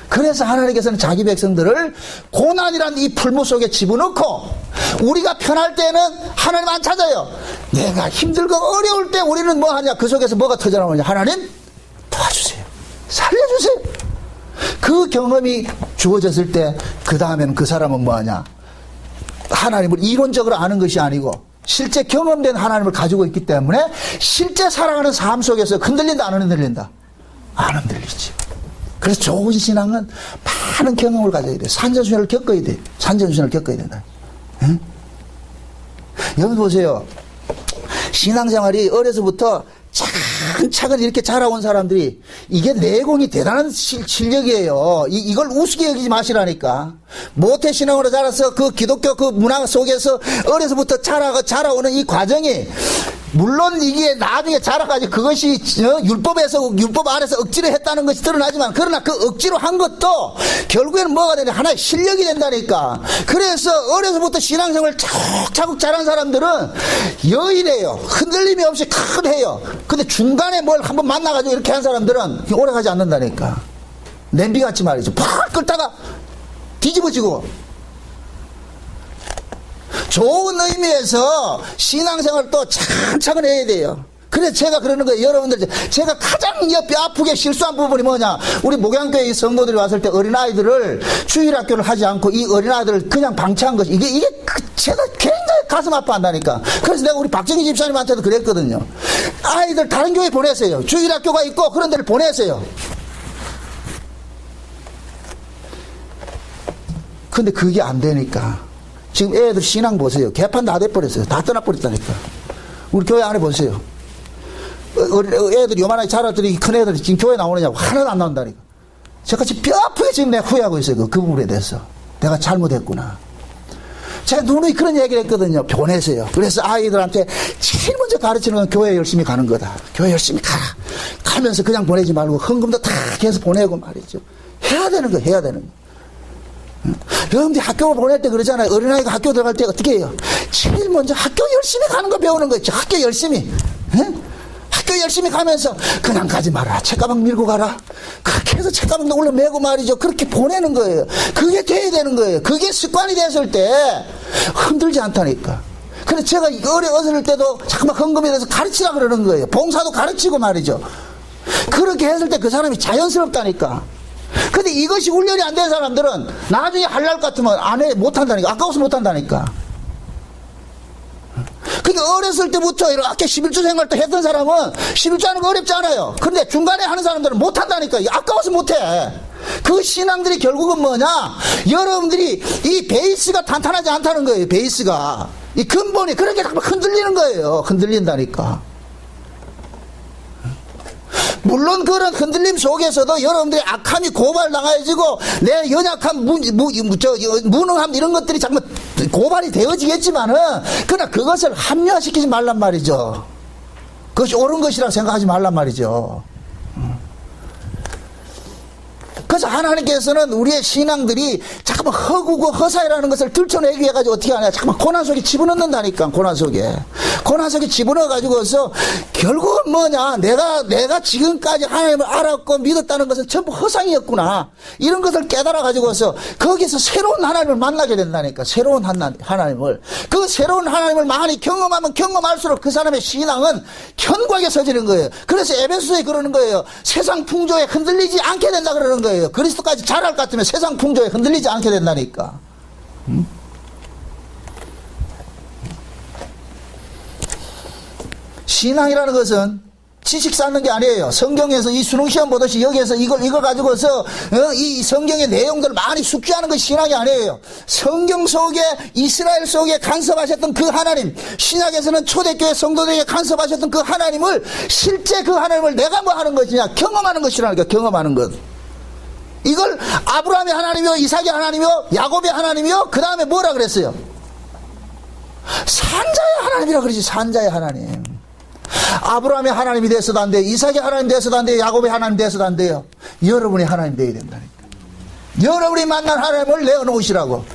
그래서 하나님께서는 자기 백성들을 고난이란 이 풀무 속에 집어넣고 우리가 편할 때는 하나님 안 찾아요. 내가 힘들고 어려울 때 우리는 뭐 하냐? 그 속에서 뭐가 터져나오느냐? 하나님 도와주세요. 살려주세요. 그 경험이 주어졌을 때 그 다음에는 그 사람은 뭐 하냐? 하나님을 이론적으로 아는 것이 아니고 실제 경험된 하나님을 가지고 있기 때문에 실제 살아가는 삶 속에서 흔들린다 안 흔들린다? 안 흔들리지. 그래서 좋은 신앙은 많은 경험을 가져야 돼. 산전수전을 겪어야 돼. 산전수전을 겪어야 된다. 응? 여러분 보세요. 신앙생활이 어려서부터 차근차근 이렇게 자라온 사람들이 이게 내공이 대단한 실력이에요. 이걸 우습게 여기지 마시라니까. 모태신앙으로 자라서 그 기독교 그 문화 속에서 어려서부터 자라오는 이 과정이 물론 이게 나중에 자라가지고 그것이 율법 아래서 억지로 했다는 것이 드러나지만 그러나 그 억지로 한 것도 결국에는 뭐가 되냐? 하나의 실력이 된다니까. 그래서 어려서부터 신앙생활을 차곡차곡 자란 사람들은 여일해요. 흔들림이 없이 큰 해요. 근데 중간에 뭘 한번 만나가지고 이렇게 한 사람들은 오래 가지 않는다니까. 냄비같이 말이죠. 팍 끓다가 뒤집어지고. 좋은 의미에서 신앙생활을 또 차근차근 해야 돼요. 그래서 제가 그러는 거예요. 여러분들, 제가 가장 뼈 아프게 실수한 부분이 뭐냐? 우리 목양교회 성도들이 왔을 때 어린아이들을 주일학교를 하지 않고 이 어린아이들을 그냥 방치한 것이, 제가 굉장히 가슴 아파한다니까. 그래서 내가 우리 박정희 집사님한테도 그랬거든요. 아이들 다른 교회 보내세요. 주일학교가 있고 그런 데를 보내세요. 근데 그게 안 되니까 지금 애들 신앙 보세요. 개판 다 돼버렸어요. 다 떠나버렸다니까. 우리 교회 안에 보세요. 애들 요만하게 자라들이 큰 애들 지금 교회 나오느냐고 하나도 안 나온다니까. 제가 지금 뼈 아프게 지금 내가 후회하고 있어요. 그 부분에 대해서. 내가 잘못했구나. 제가 누누이 그런 얘기를 했거든요. 보내세요. 그래서 아이들한테 제일 먼저 가르치는 건 교회 열심히 가는 거다. 교회 열심히 가라. 가면서 그냥 보내지 말고 헌금도 다 해서 보내고 말이죠. 해야 되는 거, 해야 되는 거. 여러분들이 학교 보낼 때 그러잖아요. 어린아이가 학교 들어갈 때 어떻게 해요? 제일 먼저 학교 열심히 가는 거 배우는 거 있죠. 학교 열심히. 학교 열심히 가면서 그냥 가지 마라. 책가방 밀고 가라. 그렇게 해서 책가방도 올려 메고 말이죠. 그렇게 보내는 거예요. 그게 돼야 되는 거예요. 그게 습관이 됐을 때 흔들지 않다니까. 그래서 제가 어릴 때도 잠깐만 헌금에 대해서 가르치라 그러는 거예요. 봉사도 가르치고 말이죠. 그렇게 했을 때 그 사람이 자연스럽다니까. 근데 이것이 훈련이 안 된 사람들은 나중에 할 날 같으면 안 해, 못 한다니까. 아까워서 못 한다니까. 그러니까 어렸을 때부터 이렇게 11조 생활 때 했던 사람은 11조 하는 거 어렵지 않아요. 근데 중간에 하는 사람들은 못 한다니까. 아까워서 못 해. 그 신앙들이 결국은 뭐냐? 여러분들이 이 베이스가 탄탄하지 않다는 거예요. 베이스가. 이 근본이 그렇게 자꾸 흔들리는 거예요. 흔들린다니까. 물론 그런 흔들림 속에서도 여러분들의 악함이 고발당해지고 내 연약함, 무능함 이런 것들이 자꾸 고발이 되어지겠지만은 그러나 그것을 합리화시키지 말란 말이죠. 그것이 옳은 것이라고 생각하지 말란 말이죠. 그래서 하나님께서는 우리의 신앙들이 잠깐만 허구고 허사이라는 것을 들춰내기 위해 가지고 어떻게 하냐. 잠깐만 고난 속에 집어넣는다니까. 고난 속에 집어넣어가지고서 결국은 뭐냐. 내가 지금까지 하나님을 알았고 믿었다는 것은 전부 허상이었구나. 이런 것을 깨달아가지고서 거기서 새로운 하나님을 만나게 된다니까. 새로운 하나님을. 그 새로운 하나님을 많이 경험하면 경험할수록 그 사람의 신앙은 견고하게 서지는 거예요. 그래서 에베소서에 그러는 거예요. 세상 풍조에 흔들리지 않게 된다 그러는 거예요. 그리스도까지 자랄 것 같으면 세상 풍조에 흔들리지 않게 된다니까. 신앙이라는 것은 지식 쌓는 게 아니에요. 성경에서 이 수능시험 보듯이 여기에서 이걸 가지고서 이 성경의 내용들을 많이 숙지하는 것이 신앙이 아니에요. 성경 속에 이스라엘 속에 간섭하셨던 그 하나님, 신약에서는 초대교회 성도들에게 간섭하셨던 그 하나님을 실제 그 하나님을 내가 뭐 하는 것이냐 경험하는 것이라니까. 경험하는 것. 이걸 아브라함의 하나님이요, 이삭의 하나님이요, 야곱의 하나님이요, 그 다음에 뭐라 그랬어요? 산자의 하나님이라 그러지. 산자의 하나님. 아브라함의 하나님이 돼서도 안 돼요. 이삭의 하나님 돼서도 안 돼요. 야곱의 하나님 돼서도 안 돼요. 여러분이 하나님 돼야 된다니까. 여러분이 만난 하나님을 내어놓으시라고.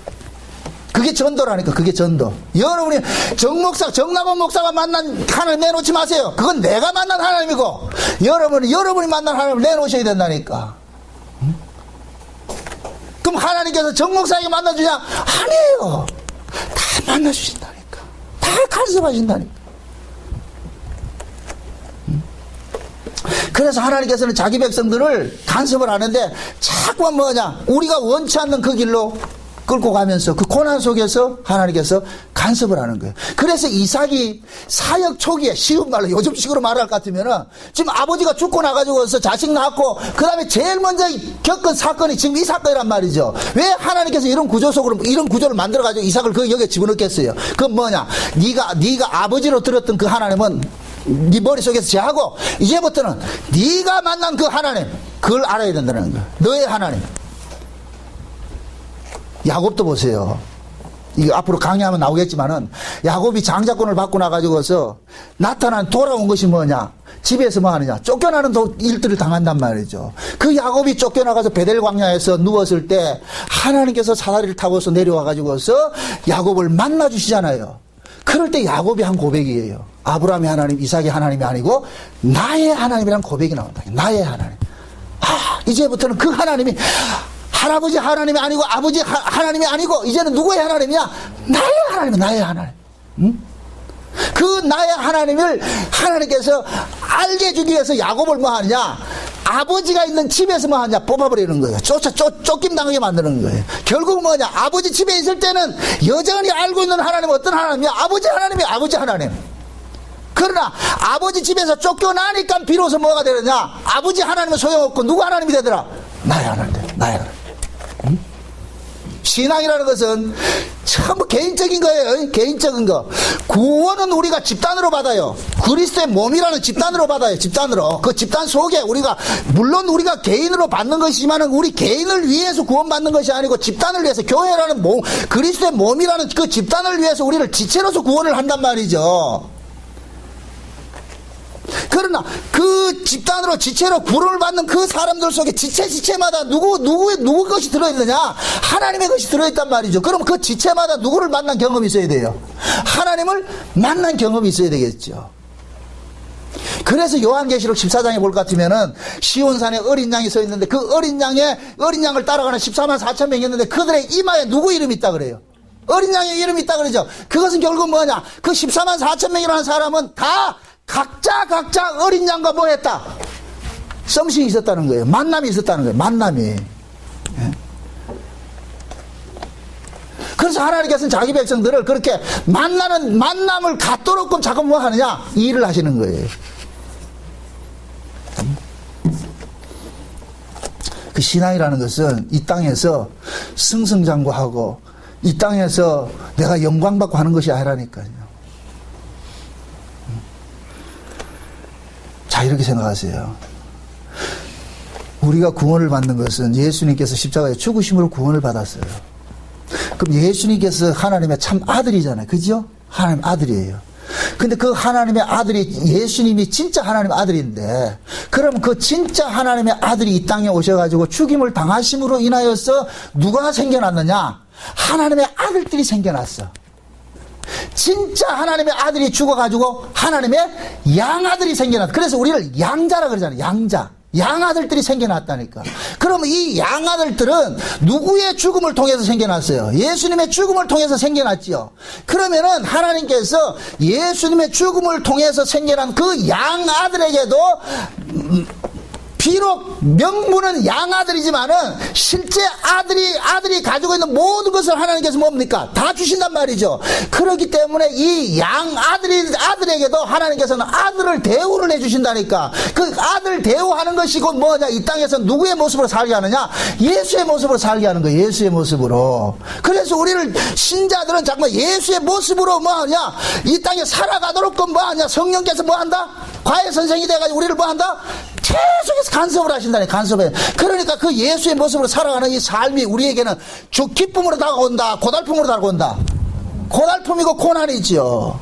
그게 전도라니까. 그게 전도. 여러분이 정남원 목사가 만난 하나님 내놓지 마세요. 그건 내가 만난 하나님이고 여러분이 만난 하나님을 내놓으셔야 된다니까. 그럼 하나님께서 정 목사에게 만나주냐? 아니에요. 다 만나주신다니까. 다 간섭하신다니까. 그래서 하나님께서는 자기 백성들을 간섭을 하는데 자꾸만 뭐냐? 우리가 원치 않는 그 길로 끌고 가면서 그 고난 속에서 하나님께서 간섭을 하는 거예요. 그래서 이삭이 사역 초기에 쉬운 말로 요즘식으로 말할 것 같으면은 지금 아버지가 죽고 나가지고서 자식 낳았고 그 다음에 제일 먼저 겪은 사건이 지금 이 사건이란 말이죠. 왜 하나님께서 이런 구조 속으로 이런 구조를 만들어가지고 이삭을 그 여기에 집어넣겠어요? 그건 뭐냐? 네가 아버지로 들었던 그 하나님은 네 머릿속에서 제하고 이제부터는 네가 만난 그 하나님 그걸 알아야 된다는 거야. 너의 하나님. 야곱도 보세요. 이거 앞으로 강의하면 나오겠지만은 야곱이 장자권을 받고 나가지고서 돌아온 것이 뭐냐? 집에서 뭐 하느냐? 쫓겨나는 일들을 당한단 말이죠. 그 야곱이 쫓겨나가서 베델 광야에서 누웠을 때 하나님께서 사다리를 타고서 내려와가지고서 야곱을 만나주시잖아요. 그럴 때 야곱이 한 고백이에요. 아브라함의 하나님, 이삭의 하나님이 아니고 나의 하나님이란 고백이 나온다. 나의 하나님. 이제부터는 그 하나님이 할아버지 하나님이 아니고 아버지 하나님이 아니고 이제는 누구의 하나님이야? 나의 하나님, 나의 하나님. 그 나의 하나님을 하나님께서 알게 해주기 위해서 야곱을 뭐 하느냐? 아버지가 있는 집에서 뭐 하냐? 뽑아버리는 거예요. 쫓김 당하게 만드는 거예요. 결국 뭐냐? 아버지 집에 있을 때는 여전히 알고 있는 하나님은 어떤 하나님이야? 아버지 하나님이야. 아버지 하나님. 그러나 아버지 집에서 쫓겨나니까 비로소 뭐가 되느냐? 아버지 하나님은 소용없고 누구 하나님이 되더라? 나의 하나님. 나의 하나님. 신앙이라는 것은 전부 개인적인 거예요. 개인적인 거. 구원은 우리가 집단으로 받아요. 그리스도의 몸이라는 집단으로 받아요. 집단으로. 그 집단 속에 우리가 물론 우리가 개인으로 받는 것이지만 우리 개인을 위해서 구원받는 것이 아니고 집단을 위해서 교회라는 몸, 그리스도의 몸이라는 그 집단을 위해서 우리를 지체로서 구원을 한단 말이죠. 그러나 그 집단으로 지체로 구원을 받는 그 사람들 속에 지체마다 누구 것이 들어있느냐? 하나님의 것이 들어있단 말이죠. 그럼 그 지체마다 누구를 만난 경험이 있어야 돼요? 하나님을 만난 경험이 있어야 되겠죠. 그래서 요한계시록 14장에 볼 것 같으면은 시온산에 어린 양이 서 있는데 그 어린 양을 따라가는 14만 4천 명이 있는데 그들의 이마에 누구 이름이 있다 그래요? 어린 양의 이름이 있다 그러죠. 그것은 결국 뭐냐? 그 14만 4천 명이라는 사람은 다 각자 어린 양과 뭐 했다? 썸씽이 있었다는 거예요. 만남이 있었다는 거예요. 만남이. 예? 그래서 하나님께서는 자기 백성들을 그렇게 만남을 갖도록끔 자꾸 뭐 하느냐? 일을 하시는 거예요. 그 신앙이라는 것은 이 땅에서 승승장구하고 이 땅에서 내가 영광받고 하는 것이 아니라니까요. 자, 이렇게 생각하세요. 우리가 구원을 받는 것은 예수님께서 십자가에 죽으심으로 구원을 받았어요. 그럼 예수님께서 하나님의 참 아들이잖아요. 그죠? 하나님 아들이에요. 근데 그 하나님의 아들이, 예수님이 진짜 하나님의 아들인데, 그럼 그 진짜 하나님의 아들이 이 땅에 오셔가지고 죽임을 당하심으로 인하여서 누가 생겨났느냐? 하나님의 아들들이 생겨났어. 진짜 하나님의 아들이 죽어가지고 하나님의 양아들이 생겨났다. 그래서 우리를 양자라 그러잖아요. 양아들들이 생겨났다니까. 그러면 이 양아들들은 누구의 죽음을 통해서 생겨났어요? 예수님의 죽음을 통해서 생겨났지요. 그러면은 하나님께서 예수님의 죽음을 통해서 생겨난 그 양아들에게도 비록 명분은 양아들이지만은 실제 아들이 가지고 있는 모든 것을 하나님께서 뭡니까? 다 주신단 말이죠. 그렇기 때문에 이 아들에게도 하나님께서는 아들을 대우를 해주신다니까. 그 아들 대우하는 것이 곧 뭐냐? 이 땅에서 누구의 모습으로 살게 하느냐? 예수의 모습으로 살게 하는 거예요. 예수의 모습으로. 그래서 우리를 신자들은 정말 예수의 모습으로 뭐하냐? 이 땅에 살아가도록 뭐하냐? 성령께서 뭐한다? 과외 선생이 돼가지고 우리를 뭐한다? 계속해서 간섭을 하신다니. 간섭해. 그러니까 그 예수의 모습으로 살아가는 이 삶이 우리에게는 기쁨으로 다가온다, 고달픔으로 다가온다. 고달픔이고 고난이죠.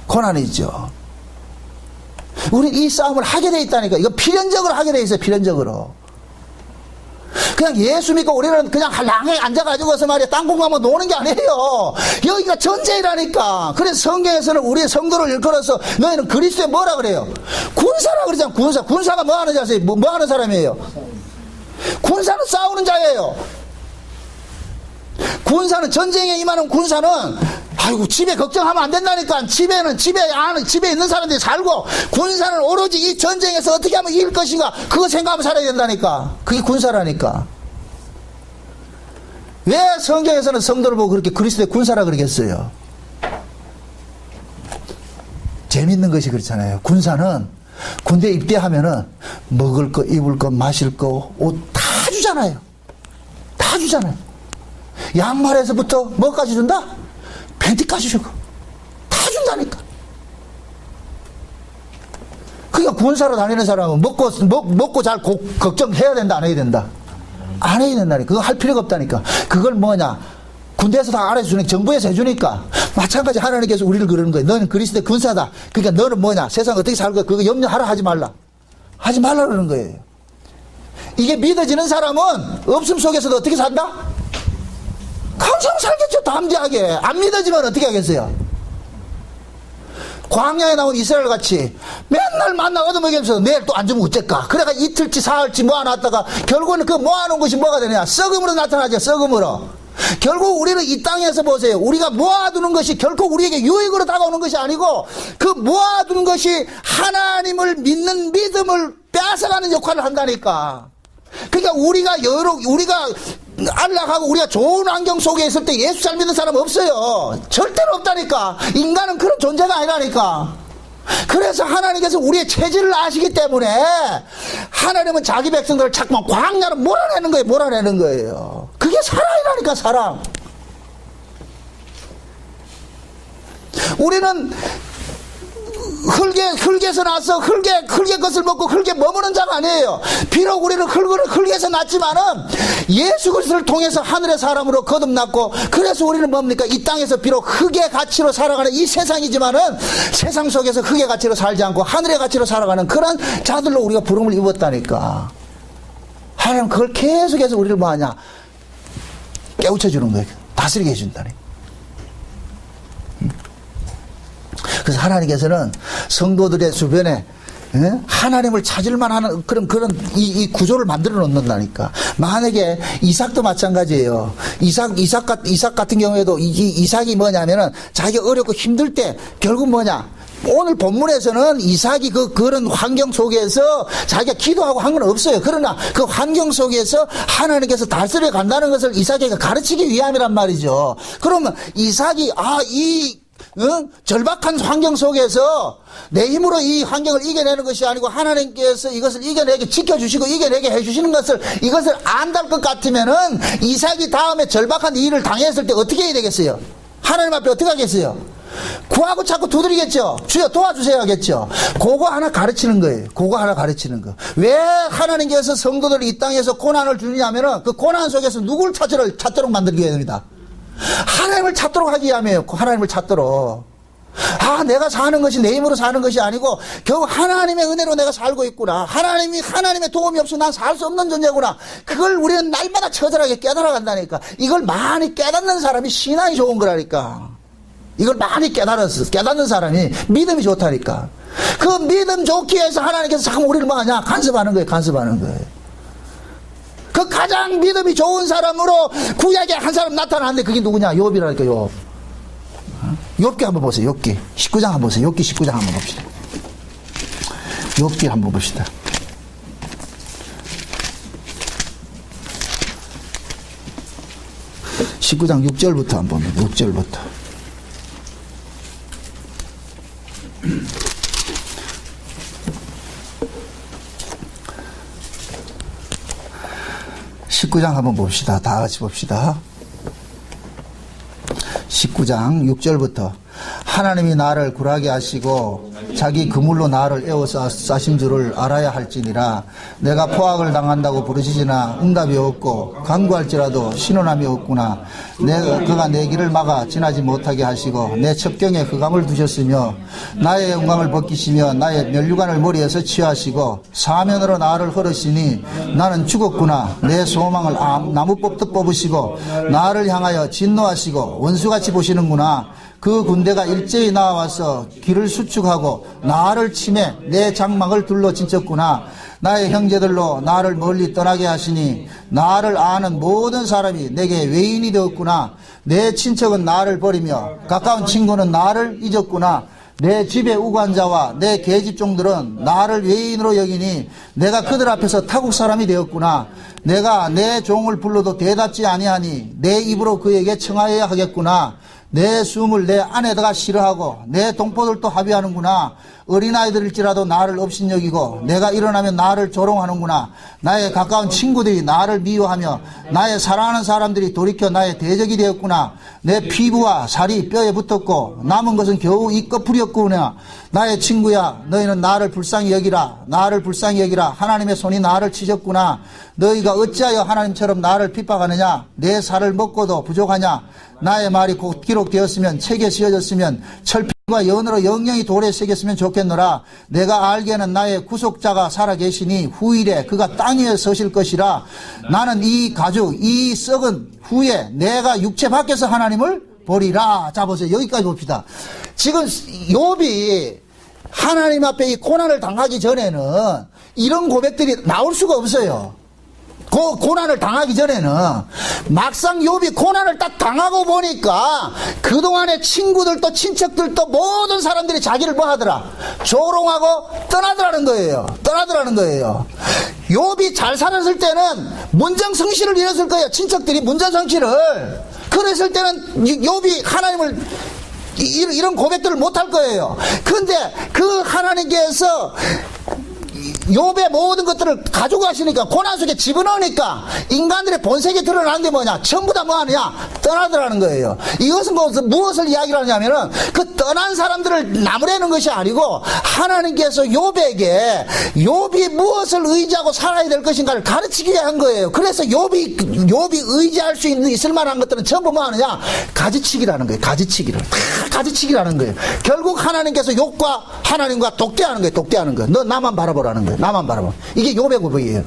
우리 이 싸움을 하게 돼 있다니까. 이거 필연적으로 하게 돼 있어요. 필연적으로. 그냥 예수 믿고 우리는 그냥 랑에 앉아가지고서 말이야 땅콩 가면 노는 게 아니에요. 여기가 전쟁이라니까. 그래서 성경에서는 우리의 성도를 일컬어서 너희는 그리스도의 뭐라 그래요? 군사라 그러잖아. 군사가 뭐 하는 자세요? 뭐 하는 사람이에요? 군사는 싸우는 자예요. 군사는 전쟁에 임하는 군사는 아이고 집에 걱정하면 안 된다니까. 집에 있는 사람들이 살고, 군사는 오로지 이 전쟁에서 어떻게 하면 이길 것인가 그거 생각하면 살아야 된다니까. 그게 군사라니까. 왜 성경에서는 성도를 보고 그렇게 그리스도의 군사라 그러겠어요? 재밌는 것이 그렇잖아요. 군사는 군대 입대하면은 먹을 거, 입을 거, 마실 거, 옷 다 주잖아요. 다 주잖아요. 양말에서부터 뭐까지 준다? 팬티까지 주고 다 준다니까. 그러니까 군사로 다니는 사람은 먹고 잘 걱정해야 된다, 안 해야 된다? 안 해야 된다니까. 그거 할 필요가 없다니까. 그걸 뭐냐? 군대에서 다 알아주니까, 정부에서 해주니까. 마찬가지 하나님께서 우리를 그러는 거예요. 너는 그리스도의 군사다. 그러니까 너는 뭐냐? 세상 어떻게 살까? 그거 염려하라 하지 말라. 하지 말라 그러는 거예요. 이게 믿어지는 사람은 없음 속에서도 어떻게 산다? 항상 살겠죠. 담대하게. 안 믿어지면 어떻게 하겠어요? 광야에 나온 이스라엘 같이 맨날 만나 얻어먹이면서 내일 또 안 주면 어쩔까? 그래가 이틀치 사흘치 모아놨다가 결국은 그 모아놓은 것이 뭐가 되느냐? 썩음으로 나타나죠. 썩음으로. 결국 우리는 이 땅에서 보세요. 우리가 모아두는 것이 결코 우리에게 유익으로 다가오는 것이 아니고 그 모아두는 것이 하나님을 믿는 믿음을 뺏어가는 역할을 한다니까. 그러니까 우리가 안락하고 우리가 좋은 환경 속에 있을 때 예수 잘 믿는 사람 없어요. 절대로 없다니까. 인간은 그런 존재가 아니라니까. 그래서 하나님께서 우리의 체질을 아시기 때문에 하나님은 자기 백성들을 자꾸만 광야로 몰아내는 거예요. 그게 사랑이라니까, 사랑. 우리는 흙에서 나서 흙의 것을 먹고 흙에 머무는 자가 아니에요. 비록 우리는 흙에서 났지만은 예수 그리스도를 통해서 하늘의 사람으로 거듭났고, 그래서 우리는 뭡니까? 이 땅에서 비록 흙의 가치로 살아가는 이 세상이지만은 세상 속에서 흙의 가치로 살지 않고 하늘의 가치로 살아가는 그런 자들로 우리가 부름을 입었다니까. 하나님 그걸 계속해서 우리를 뭐하냐? 깨우쳐 주는 거예요. 다스리게 해준다니. 그래서 하나님께서는 성도들의 주변에 하나님을 찾을만 하는 그런 이 구조를 만들어 놓는다니까. 만약에 이삭도 마찬가지예요. 이삭 같은 경우에도 이삭이 뭐냐면은 자기가 어렵고 힘들 때 결국 뭐냐? 오늘 본문에서는 이삭이 그런 환경 속에서 자기가 기도하고 한 건 없어요. 그러나 그 환경 속에서 하나님께서 다스려 간다는 것을 이삭에게 가르치기 위함이란 말이죠. 그러면 이삭이 절박한 환경 속에서 내 힘으로 이 환경을 이겨내는 것이 아니고 하나님께서 이것을 이겨내게 지켜주시고 이겨내게 해주시는 이것을 안달 것 같으면은 이삭이 다음에 절박한 일을 당했을 때 어떻게 해야 되겠어요? 하나님 앞에 어떻게 하겠어요? 구하고 자꾸 두드리겠죠. 주여 도와주세요 하겠죠. 그거 하나 가르치는 거예요. 그거 하나 가르치는 거. 왜 하나님께서 성도들을 이 땅에서 고난을 주느냐면은 그 고난 속에서 누굴 찾도록 만들기 위함입니다. 하나님을 찾도록 하기 위함이에요. 하나님을 찾도록. 내가 사는 것이 내 힘으로 사는 것이 아니고 결국 하나님의 은혜로 내가 살고 있구나. 하나님의 도움이 없으면 난 살 수 없는 존재구나. 그걸 우리는 날마다 처절하게 깨달아 간다니까. 이걸 많이 깨닫는 사람이 신앙이 좋은 거라니까. 이걸 많이 깨닫는 사람이 믿음이 좋다니까. 그 믿음 좋기 위해서 하나님께서 자꾸 우리를 뭐하냐? 간섭하는 거예요. 그 가장 믿음이 좋은 사람으로 구약에 한 사람 나타나는데 그게 누구냐? 욥이라니까, 욥. 욥기 한번 보세요, 욥기. 19장 한번 보세요. 욥기 19장 한번 봅시다. 욥기 한번 봅시다. (19장) 6절부터 한번 봅니다. 6절부터. 19장 한번 봅시다. 다 같이 봅시다. 19장 6절부터 하나님이 나를 굴하게 하시고 자기 그물로 나를 에워싸 싸신 줄을 알아야 할지니라. 내가 포악을 당한다고 부르시지나 응답이 없고 간구할지라도 신원함이 없구나. 그가 내 길을 막아 지나지 못하게 하시고 내 첩경에 흑암을 두셨으며 나의 영광을 벗기시며 나의 면류관을 머리에서 취하시고 사면으로 나를 헐으시니 나는 죽었구나. 내 소망을 나무 뽑듯 뽑으시고 나를 향하여 진노하시고 원수같이 보시는구나. 그 군대가 일제히 나와서 길을 수축하고 나를 치매 내 장막을 둘러 진쳤구나. 나의 형제들로 나를 멀리 떠나게 하시니 나를 아는 모든 사람이 내게 외인이 되었구나. 내 친척은 나를 버리며 가까운 친구는 나를 잊었구나. 내 집의 우관자와 내 계집종들은 나를 외인으로 여기니 내가 그들 앞에서 타국 사람이 되었구나. 내가 내 종을 불러도 대답지 아니하니 내 입으로 그에게 청하여야 하겠구나. 내 숨을 내 아내가 싫어하고 내 동포들도 합의하는구나. 어린아이들일지라도 나를 업신여기고 내가 일어나면 나를 조롱하는구나. 나의 가까운 친구들이 나를 미워하며 나의 사랑하는 사람들이 돌이켜 나의 대적이 되었구나. 내 피부와 살이 뼈에 붙었고 남은 것은 겨우 이 끝풀이었구나. 나의 친구야, 너희는 나를 불쌍히 여기라. 나를 불쌍히 여기라. 하나님의 손이 나를 치셨구나. 너희가 어찌하여 하나님처럼 나를 핍박하느냐? 내 살을 먹고도 부족하냐? 나의 말이 곧 기록되었으면 책에 씌어졌으면 철필과 연으로 영영이 돌에 새겼으면 좋겠노라. 내가 알기에는 나의 구속자가 살아계시니 후일에 그가 땅 위에 서실 것이라. 나는 이 가죽 이 썩은 후에 내가 육체 밖에서 하나님을 보리라. 자 보세요. 여기까지 봅시다. 지금 욥이 하나님 앞에 이 고난을 당하기 전에는 이런 고백들이 나올 수가 없어요. 그 고난을 당하기 전에는 막상 욥이 고난을 딱 당하고 보니까 그동안의 친구들도 친척들도 모든 사람들이 자기를 뭐 하더라? 조롱하고 떠나더라는 거예요. 욥이 잘 살았을 때는 문정성시를 이뤘을 거예요. 친척들이 문정성시를. 그랬을 때는 욥이 하나님을 이런 고백들을 못할 거예요. 근데 그 하나님께서 욥의 모든 것들을 가지고 가시니까, 고난 속에 집어넣으니까 인간들의 본색이 드러나는 게 뭐냐? 전부 다 뭐 하느냐? 떠나더라는 거예요. 이것은 무엇을 이야기를 하냐면은 그 떠난 사람들을 나무라는 것이 아니고, 하나님께서 욥이 무엇을 의지하고 살아야 될 것인가를 가르치기 위해 한 거예요. 그래서 욥이 의지할 수 있을 만한 것들은 전부 뭐 하느냐? 가지치기라는 거예요. 가지치기를. 다 가지치기라는 거예요. 결국 하나님께서 욥과 하나님과 독대하는 거예요. 독대하는 거예요. 너 나만 바라보라는 거예요. 나만 바라봐. 이게 욥의 고백이에요.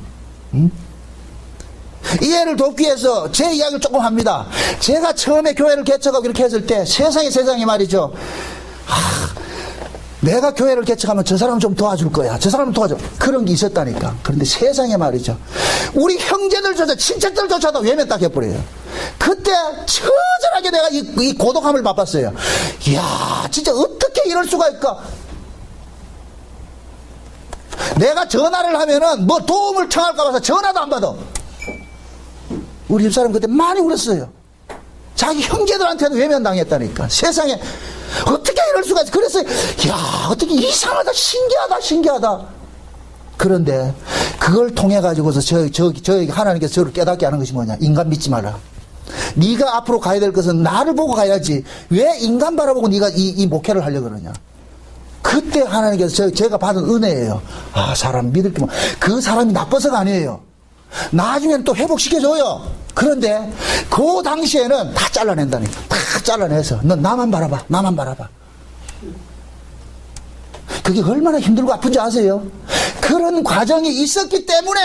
이해를 돕기 위해서 제 이야기를 조금 합니다. 제가 처음에 교회를 개척하고 이렇게 했을 때 세상이 말이죠. 내가 교회를 개척하면 저 사람 좀 도와줄 거야. 저 사람 도와줘. 그런 게 있었다니까. 그런데 세상에 말이죠. 우리 형제들조차, 친척들조차도 외면 딱 해버려요. 그때 처절하게 내가 이 고독함을 맛봤어요. 이야, 진짜 어떻게 이럴 수가 있까? 내가 전화를 하면은 뭐 도움을 청할까 봐서 전화도 안 받아. 우리 집사람 그때 많이 울었어요. 자기 형제들한테도 외면당했다니까. 세상에 어떻게 이럴 수가 있어. 그래서 야, 어떻게 이상하다, 신기하다. 그런데 그걸 통해 가지고서 저에게 하나님께서 저를 깨닫게 하는 것이 뭐냐? 인간 믿지 마라. 네가 앞으로 가야 될 것은 나를 보고 가야지. 왜 인간 바라보고 네가 이 목회를 하려고 그러냐? 그때 하나님께서 제가 받은 은혜예요. 아, 사람 믿을 게 그 사람이 나빠서가 아니에요. 나중에는 또 회복시켜줘요. 그런데 그 당시에는 다 잘라낸다니까. 다 잘라내서 너 나만 바라봐. 그게 얼마나 힘들고 아픈지 아세요? 그런 과정이 있었기 때문에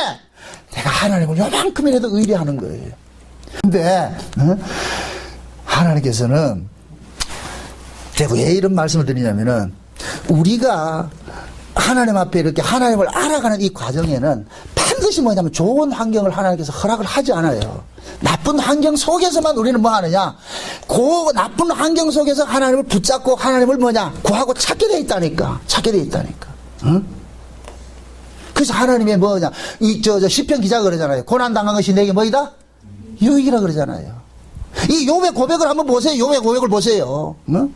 내가 하나님을 요만큼이라도 의뢰하는 거예요. 근데 하나님께서는, 제가 왜 이런 말씀을 드리냐면은, 우리가 하나님 앞에 이렇게 하나님을 알아가는 이 과정에는 반드시 뭐냐면 좋은 환경을 하나님께서 허락을 하지 않아요. 나쁜 환경 속에서만 우리는 뭐 하느냐? 그 나쁜 환경 속에서 하나님을 붙잡고 하나님을 구하고 찾게 돼 있다니까. 응? 그래서 하나님의 시편 기자가 그러잖아요. 고난당한 것이 내게 뭐이다? 유익이라 그러잖아요. 이 욥의 고백을 한번 보세요. 욥의 고백을 보세요. 응?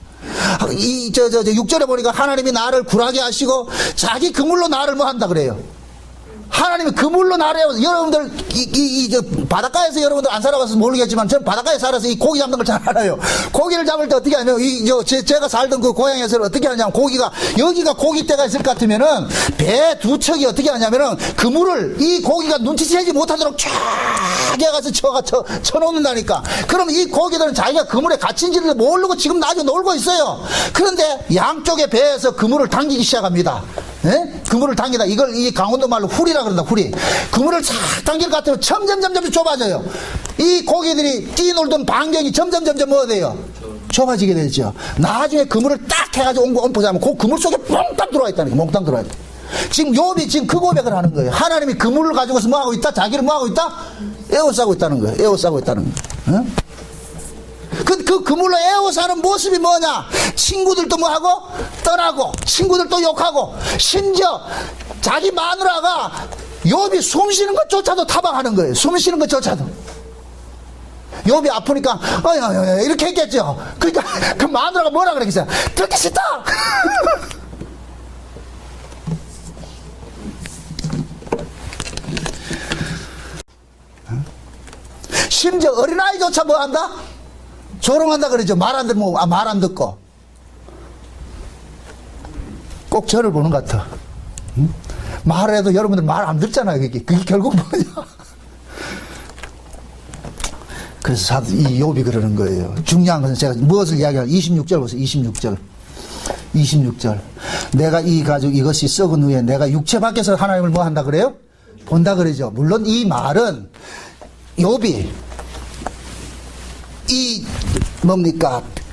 6절에 보니까 하나님이 나를 굴하게 하시고 자기 그물로 나를 뭐 한다 그래요. 하나님이 그물로 나를, 여러분들 바닷가에서 여러분들 안 살아봐서 모르겠지만 저는 바닷가에 살아서 이 고기 잡는 걸 잘 알아요. 고기를 잡을 때 어떻게 하냐면 제가 살던 그 고향에서는 어떻게 하냐면, 여기가 고깃대가 있을 것 같으면은 배 두 척이 어떻게 하냐면은 그물을 이 고기가 눈치채지 못하도록 쫙 해가서 쳐놓는다니까. 그럼 이 고기들은 자기가 그물에 갇힌지를 모르고 지금 나중에 놀고 있어요. 그런데 양쪽의 배에서 그물을 당기기 시작합니다. 예? 그물을 당기다. 이 강원도 말로 후리라 그런다, 후리. 그물을 싹 당길 것 같으면 점점 좁아져요. 이 고기들이 뛰놀던 반경이 점점 뭐 돼요? 좁아지게 되죠. 나중에 그물을 딱 해가지고 옮보자면 그 그물 속에 몽땅 들어와 있다니까. 몽땅 들어와 있다. 지금 욥이 지금 그 고백을 하는 거예요. 하나님이 그물을 가지고서 뭐 하고 있다? 자기를 뭐 하고 있다? 에워싸고 있다는 거예요. 응? 그 그물로 에워싸는 모습이 뭐냐? 친구들도 뭐 하고? 떠나고, 친구들도 욕하고, 심지어 자기 마누라가 욥이 숨 쉬는 것조차도 타박하는 거예요. 숨 쉬는 것조차도. 욥이 아프니까 이렇게 했겠죠. 그러니까 그 마누라가 뭐라 그랬겠어요? 듣기 싫다. 심지어 어린아이조차 뭐 한다? 조롱한다 그러죠. 말 안 듣고. 꼭 저를 보는 것 같아. 응? 말을 해도 여러분들 말 안 듣잖아요. 그게 결국 뭐냐? 그래서 이 욥이 그러는 거예요. 중요한 것은 제가 무엇을 이야기하냐? 26절 보세요. 26절. 내가 이 가죽 이것이 썩은 후에 내가 육체 밖에서 하나님을 뭐 한다 그래요? 본다 그러죠. 물론 이 말은 욥이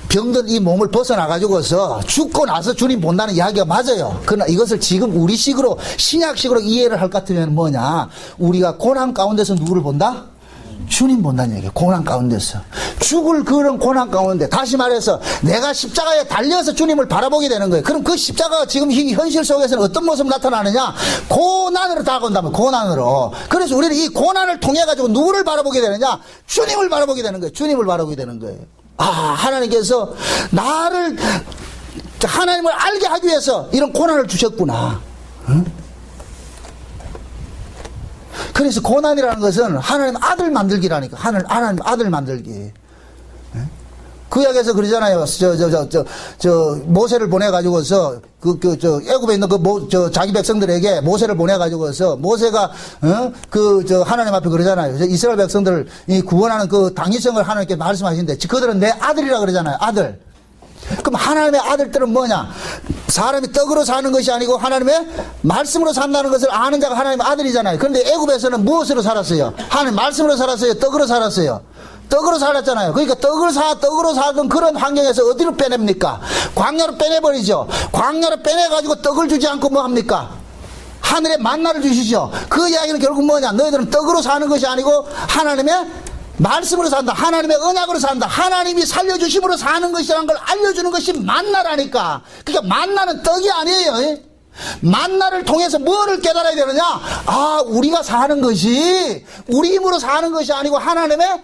병든 이 몸을 벗어나가지고서 죽고 나서 주님 본다는 이야기가 맞아요. 그러나 이것을 지금 우리식으로, 신약식으로 이해를 할 것 같으면 뭐냐? 우리가 고난 가운데서 누구를 본다? 주님 본다는 얘기예요. 고난 가운데서. 죽을 그런 고난 가운데. 다시 말해서 내가 십자가에 달려서 주님을 바라보게 되는 거예요. 그럼 그 십자가가 지금 현실 속에서는 어떤 모습 나타나느냐? 고난으로 다가온다면 고난으로. 그래서 우리는 이 고난을 통해 가지고 누구를 바라보게 되느냐? 주님을 바라보게 되는 거예요. 주님을 바라보게 되는 거예요. 아, 하나님께서 나를 하나님을 알게 하기 위해서 이런 고난을 주셨구나. 응? 그래서 고난이라는 것은 하나님 아들 만들기라니까. 하나님 아들 만들기. 구약에서 그러잖아요. 모세를 보내가지고서, 애굽에 있는 자기 백성들에게 모세를 보내가지고서, 모세가, 하나님 앞에 그러잖아요. 이스라엘 백성들을 구원하는 그 당위성을 하나님께 말씀하시는데, 그들은 내 아들이라 그러잖아요. 아들. 그럼 하나님의 아들들은 뭐냐? 사람이 떡으로 사는 것이 아니고 하나님의 말씀으로 산다는 것을 아는 자가 하나님의 아들이잖아요. 그런데 애굽에서는 무엇으로 살았어요? 하나님 말씀으로 살았어요? 떡으로 살았어요? 떡으로 살았잖아요. 그러니까 떡으로 살던 그런 환경에서 어디로 빼냅니까? 광야로 빼내버리죠. 광야로 빼내가지고 떡을 주지 않고 뭐 합니까? 하늘에 만나를 주시죠. 그 이야기는 결국 뭐냐? 너희들은 떡으로 사는 것이 아니고 하나님의 말씀으로 산다. 하나님의 언약으로 산다. 하나님이 살려주심으로 사는 것이라는 걸 알려주는 것이 만나라니까. 그러니까 만나는 떡이 아니에요. 만나를 통해서 뭐를 깨달아야 되느냐? 아, 우리가 사는 것이 우리 힘으로 사는 것이 아니고 하나님의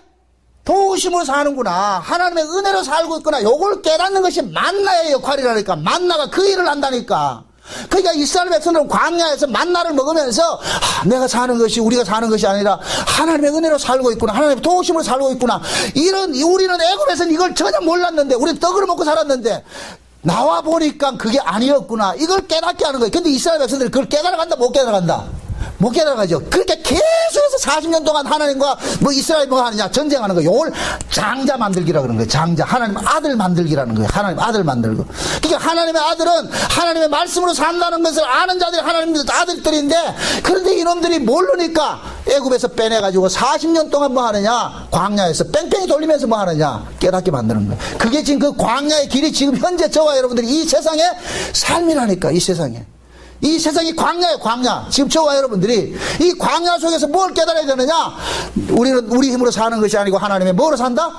도우심으로 사는구나. 하나님의 은혜로 살고 있구나. 요걸 깨닫는 것이 만나의 역할이라니까. 만나가 그 일을 한다니까. 그러니까 이스라엘 백성들은 광야에서 만나를 먹으면서 내가 사는 것이 우리가 사는 것이 아니라 하나님의 은혜로 살고 있구나. 하나님의 도우심으로 살고 있구나. 우리는 애굽에서는 이걸 전혀 몰랐는데, 우리는 떡으로 먹고 살았는데 나와 보니까 그게 아니었구나. 이걸 깨닫게 하는 거예요. 근데 이스라엘 백성들이 그걸 깨달아간다, 못 깨달아간다? 못 깨달아가죠. 그렇게 계속해서 40년 동안 하나님과 이스라엘 뭐 하느냐? 전쟁하는 거예요. 이걸 장자 만들기라 그러는 거예요. 장자. 하나님 아들 만들기라는 거예요. 하나님 아들 만들고. 그러니까 하나님의 아들은 하나님의 말씀으로 산다는 것을 아는 자들이 하나님의 아들들인데, 그런데 이놈들이 모르니까 애굽에서 빼내가지고 40년 동안 뭐 하느냐? 광야에서 뺑뺑이 돌리면서 뭐 하느냐? 깨닫게 만드는 거예요. 그게 지금 그 광야의 길이 지금 현재 저와 여러분들이 이 세상의 삶이라니까. 이 세상에. 이 세상이 광야예요, 광야. 지금 저와 여러분들이 이 광야 속에서 뭘 깨달아야 되느냐? 우리는 우리 힘으로 사는 것이 아니고 하나님의 뭐로 산다?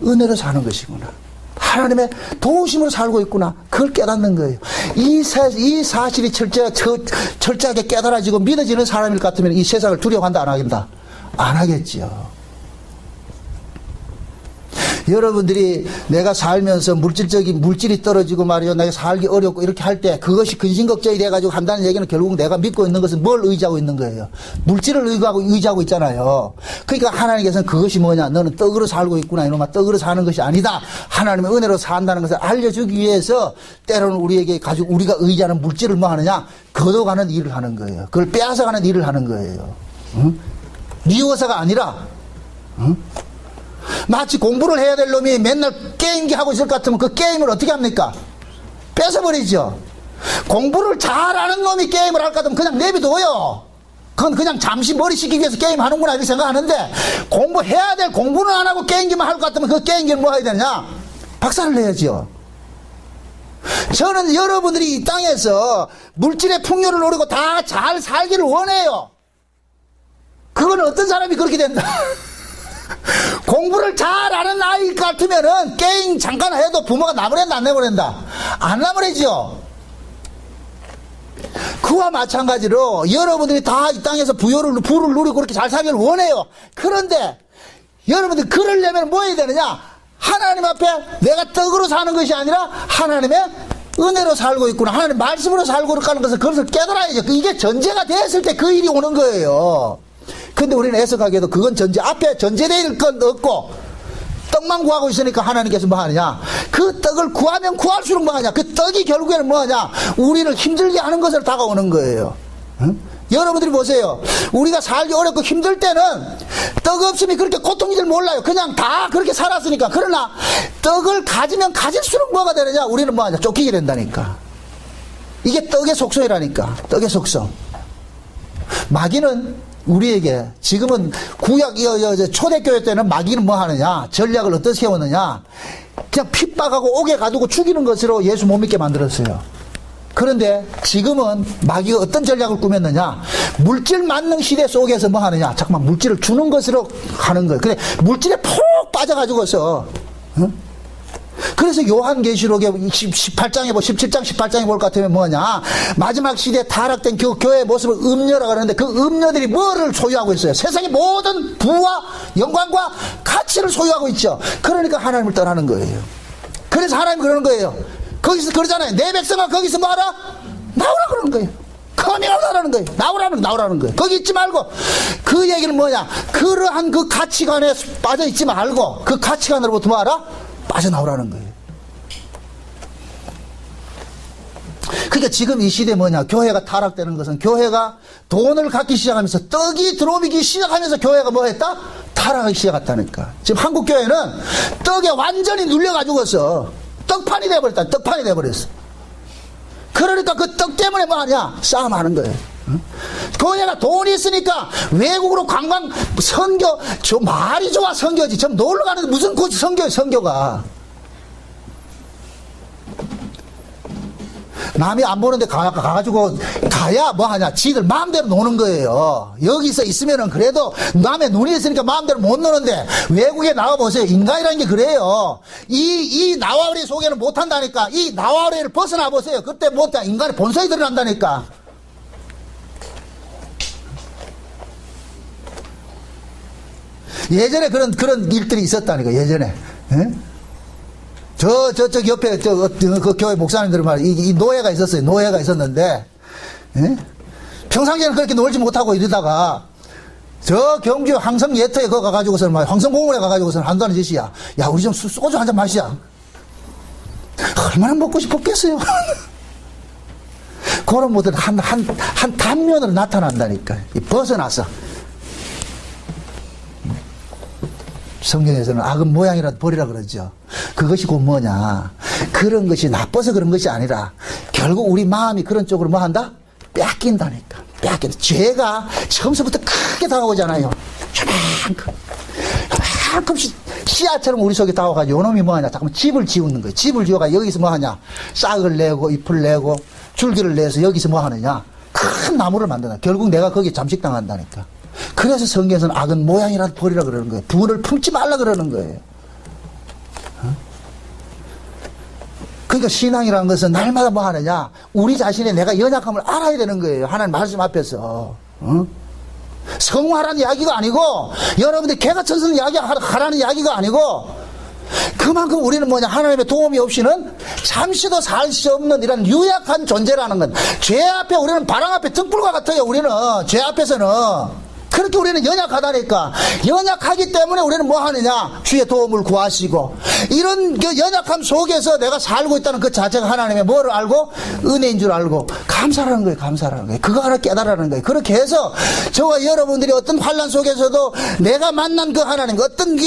은혜로 사는 것이구나. 하나님의 도우심으로 살고 있구나. 그걸 깨닫는 거예요. 이 사실이 철저하게 깨달아지고 믿어지는 사람일 것 같으면 이 세상을 두려워한다, 안 하겠다? 안 하겠지요. 여러분들이 내가 살면서 물질이 떨어지고 말이요, 내가 살기 어렵고 이렇게 할 때 그것이 근심걱정이 돼가지고 한다는 얘기는 결국 내가 믿고 있는 것은 뭘 의지하고 있는 거예요? 물질을 의지하고 있잖아요. 그러니까 하나님께서는 그것이 뭐냐? 너는 떡으로 살고 있구나. 이놈아, 떡으로 사는 것이 아니다. 하나님의 은혜로 산다는 것을 알려주기 위해서 때로는 우리에게 가지고 우리가 의지하는 물질을 뭐 하느냐? 걷어가는 일을 하는 거예요. 그걸 빼앗아가는 일을 하는 거예요. 응? 미워서가 아니라, 응? 마치 공부를 해야 될 놈이 맨날 게임기 하고 있을 것 같으면 그 게임을 어떻게 합니까? 뺏어버리죠. 공부를 잘하는 놈이 게임을 할 것 같으면 그냥 내비둬요. 그건 그냥 잠시 머리 식히기 위해서 게임하는구나 이렇게 생각하는데, 공부해야 될 공부는 안 하고 게임기만 할 것 같으면 그 게임기를 뭐 해야 되냐? 박살을 내야죠. 저는 여러분들이 이 땅에서 물질의 풍요를 노리고 다 잘 살기를 원해요. 그건 어떤 사람이 그렇게 된다? 공부를 잘하는 아이일 것 같으면은 게임 잠깐 해도 부모가 나무랜다, 안 나무랜다? 안 나무래죠. 그와 마찬가지로 여러분들이 다 이 땅에서 부를 누리고 그렇게 잘 살기를 원해요. 그런데 여러분들 그러려면 뭐 해야 되느냐? 하나님 앞에 내가 떡으로 사는 것이 아니라 하나님의 은혜로 살고 있구나, 하나님 말씀으로 살고 있다는 것을 그것을 깨달아야죠. 이게 전제가 됐을 때 그 일이 오는 거예요. 근데 우리는 애석하게도 그건 앞에 전제될 건 없고 떡만 구하고 있으니까 하나님께서 뭐 하느냐? 그 떡을 구하면 구할수록 뭐 하냐? 그 떡이 결국에는 뭐 하냐? 우리를 힘들게 하는 것을 다가오는 거예요. 응? 여러분들이 보세요. 우리가 살기 어렵고 힘들 때는 떡 없으면 그렇게 고통이들 몰라요. 그냥 다 그렇게 살았으니까. 그러나 떡을 가지면 가질수록 뭐가 되느냐? 우리는 뭐 하냐? 쫓기게 된다니까. 이게 떡의 속성이라니까. 떡의 속성. 마귀는 우리에게 지금은 구약 초대교회 때는 마귀는 뭐 하느냐? 전략을 어떻게 해오느냐? 그냥 핍박하고 옥에 가두고 죽이는 것으로 예수 못 믿게 만들었어요. 그런데 지금은 마귀가 어떤 전략을 꾸몄느냐? 물질 만능 시대 속에서 뭐 하느냐? 잠깐만, 물질을 주는 것으로 하는 거예요. 그래, 물질에 푹 빠져가지고서, 응? 그래서 요한계시록에 18장에 17장 18장에 볼 것 같으면 뭐냐? 마지막 시대에 타락된 교회의 모습을 음녀라고 하는데 그 음녀들이 뭐를 소유하고 있어요? 세상의 모든 부와 영광과 가치를 소유하고 있죠. 그러니까 하나님을 떠나는 거예요. 그래서 하나님 그러는 거예요. 거기서 그러잖아요. 내 백성아 거기서 뭐하라? 나오라 그러는 거예요. 커밍아웃하라는 거예요. 나오라는 거예요. 거기 있지 말고. 그 얘기는 뭐냐? 그러한 그 가치관에 빠져 있지 말고 그 가치관으로부터 뭐하라? 빠져나오라는 거예요. 그러니까 지금 이 시대 뭐냐? 교회가 타락되는 것은 교회가 돈을 갖기 시작하면서 떡이 들어오기 시작하면서 교회가 뭐 했다? 타락하기 시작했다니까. 지금 한국 교회는 떡에 완전히 눌려가지고서 떡판이 돼버렸다. 떡판이 돼버렸어. 그러니까 그 떡 때문에 뭐 하냐? 싸움하는 거예요. 교회가 돈이 있으니까 외국으로 관광 선교 저 말이 좋아 선교지 좀 놀러 가는데 무슨 그 선교가 남이 안 보는데 가가지고 가야 뭐 하냐? 지들 마음대로 노는 거예요. 여기서 있으면은 그래도 남의 눈이 있으니까 마음대로 못 노는데 외국에 나가보세요. 인간이라는 게 그래요. 이 나와우리 속에는 못한다니까. 이 나와우리를 벗어나 보세요. 그때 못해. 인간의 본성이 드러난다니까. 예전에 그런 일들이 있었다니까, 예전에. 예? 저쪽 옆에, 그 교회 목사님들 말이야. 이 노예가 있었어요. 노예가 있었는데, 예? 평상시에는 그렇게 놀지 못하고 이러다가, 저 경주 황성 예터에 거 가가지고서는 막 황성공원에 가가지고서는 한다는 짓이야. 야, 우리 좀 소주 한잔 마시자. 얼마나 먹고 싶었겠어요. 그런 모델 한 단면으로 나타난다니까. 벗어나서. 성경에서는 악은 모양이라도 버리라 그러죠. 그것이 곧 뭐냐? 그런 것이 나빠서 그런 것이 아니라 결국 우리 마음이 그런 쪽으로 뭐 한다? 뺏긴다니까. 뺏긴다. 죄가 처음부터 크게 다가오잖아요. 조금씩 씨앗처럼 우리 속에 다가가지고 요놈이 뭐 하냐? 잠깐만 집을 지우는 거예요. 집을 지어가 여기서 뭐 하냐? 싹을 내고 잎을 내고 줄기를 내서 여기서 뭐 하느냐? 큰 나무를 만드나. 결국 내가 거기에 잠식당한다니까. 그래서 성경에서는 악은 모양이라도 버리라 그러는 거예요. 분을 품지 말라 그러는 거예요. 그러니까 신앙이라는 것은 날마다 뭐 하느냐? 우리 자신의 내가 연약함을 알아야 되는 거예요. 하나님 말씀 앞에서. 성화라는 이야기가 아니고 여러분들 개가천선 이야기하라는 이야기가 아니고 그만큼 우리는 뭐냐? 하나님의 도움이 없이는 잠시도 살 수 없는 이런 유약한 존재라는 건 죄 앞에 우리는 바람 앞에 등불과 같아요. 우리는 죄 앞에서는 그렇게 우리는 연약하다니까. 연약하기 때문에 우리는 뭐 하느냐? 주의 도움을 구하시고 이런 그 연약함 속에서 내가 살고 있다는 그 자체가 하나님의 뭐를 알고? 은혜인 줄 알고 감사라는 거예요. 감사라는 거예요. 그거 하나 깨달으라는 거예요. 그렇게 해서 저와 여러분들이 어떤 환난 속에서도 내가 만난 그 하나님 어떤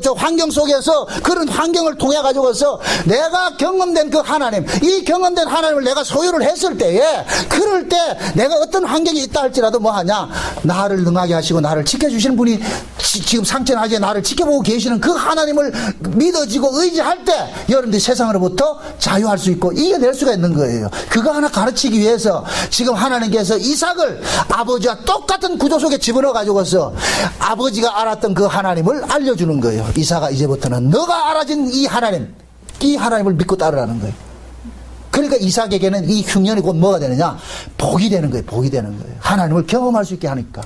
저 환경 속에서 그런 환경을 통해 가지고서 내가 경험된 그 하나님 이 경험된 하나님을 내가 소유를 했을 때에 그럴 때 내가 어떤 환경이 있다 할지라도 뭐 하냐? 나를 능하게 하시고 나를 지켜주시는 분이 지금 상천하지에 나를 지켜보고 계시는 그 하나님을 믿어지고 의지할 때 여러분들이 세상으로부터 자유할 수 있고 이겨낼 수가 있는 거예요. 그거 하나 가르치기 위해서 지금 하나님께서 이삭을 아버지와 똑같은 구조 속에 집어넣어 가지고서 아버지가 알았던 그 하나님을 알려주는 거예요. 이삭아 이제부터는 너가 알아진 이 하나님을 믿고 따르라는 거예요. 그러니까 이삭에게는 이 흉년이 곧 뭐가 되느냐? 복이 되는 거예요. 복이 되는 거예요. 하나님을 경험할 수 있게 하니까.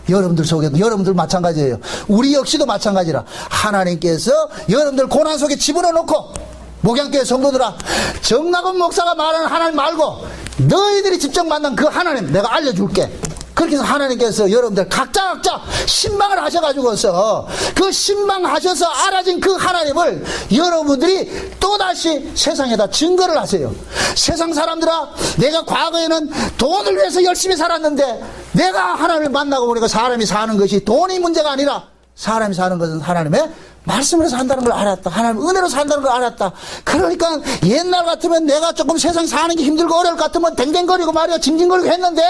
여러분들 속에도 여러분들 마찬가지예요. 우리 역시도 마찬가지라. 하나님께서 여러분들 고난 속에 집어넣어 놓고 목양교회 성도들아 정낙원 목사가 말하는 하나님 말고 너희들이 직접 만난 그 하나님 내가 알려줄게. 그렇게 해서 하나님께서 여러분들 각자 신방을 하셔가지고서 그 신방하셔서 알아진 그 하나님을 여러분들이 또다시 세상에다 증거를 하세요. 세상 사람들아 내가 과거에는 돈을 위해서 열심히 살았는데 내가 하나님을 만나고 보니까 사람이 사는 것이 돈이 문제가 아니라 사람이 사는 것은 하나님의 말씀으로 산다는 걸 알았다. 하나님 은혜로 산다는 걸 알았다. 그러니까 옛날 같으면 내가 조금 세상 사는 게 힘들고 어려울 것 같으면 댕댕거리고 말이야 징징거리고 했는데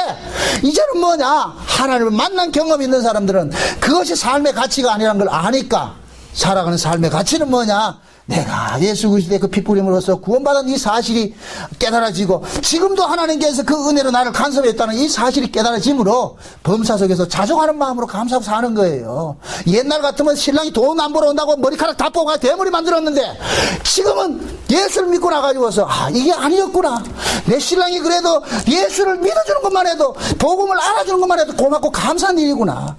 이제는 뭐냐? 하나님을 만난 경험이 있는 사람들은 그것이 삶의 가치가 아니라는 걸 아니까 살아가는 삶의 가치는 뭐냐? 내가 예수 그리스도의 그 피 뿌림으로써 구원받은 이 사실이 깨달아지고 지금도 하나님께서 그 은혜로 나를 간섭했다는 이 사실이 깨달아짐으로 범사 속에서 자족하는 마음으로 감사하고 사는 거예요. 옛날 같으면 신랑이 돈 안 벌어 온다고 머리카락 다 뽑아 대머리 만들었는데 지금은 예수를 믿고 나가지고서 이게 아니었구나. 내 신랑이 그래도 예수를 믿어주는 것만 해도 복음을 알아주는 것만 해도 고맙고 감사한 일이구나.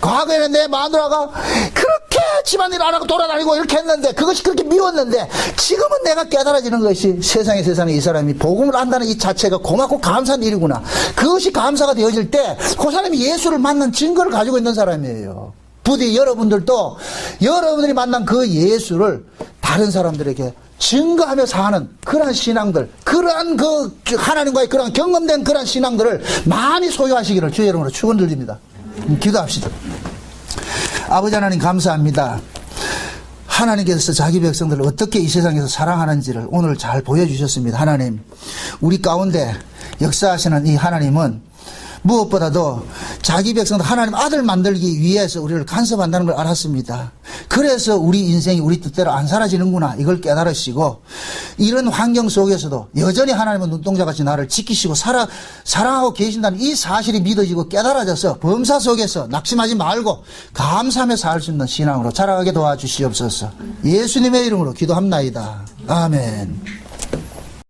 과거에는 내 마누라가 그렇게 집안일 안 하고 돌아다니고 이렇게 했는데 그것이 그렇게 미웠는데 지금은 내가 깨달아지는 것이 세상에 이 사람이 복음을 안다는 이 자체가 고맙고 감사한 일이구나. 그것이 감사가 되어질 때 그 사람이 예수를 만난 증거를 가지고 있는 사람이에요. 부디 여러분들도 여러분들이 만난 그 예수를 다른 사람들에게 증거하며 사는 그러한 신앙들, 그러한 그 하나님과의 그러한 경험된 그러한 신앙들을 많이 소유하시기를 주의 이름으로 축원드립니다. 기도합시다. 아버지 하나님 감사합니다. 하나님께서 자기 백성들을 어떻게 이 세상에서 사랑하는지를 오늘 잘 보여주셨습니다. 하나님, 우리 가운데 역사하시는 이 하나님은 무엇보다도 자기 백성들 하나님 아들 만들기 위해서 우리를 간섭한다는 걸 알았습니다. 그래서 우리 인생이 우리 뜻대로 안 사라지는구나 이걸 깨달으시고 이런 환경 속에서도 여전히 하나님은 눈동자같이 나를 지키시고 사랑하고 계신다는 이 사실이 믿어지고 깨달아져서 범사 속에서 낙심하지 말고 감사하며 살 수 있는 신앙으로 자라가게 도와주시옵소서. 예수님의 이름으로 기도합나이다. 아멘.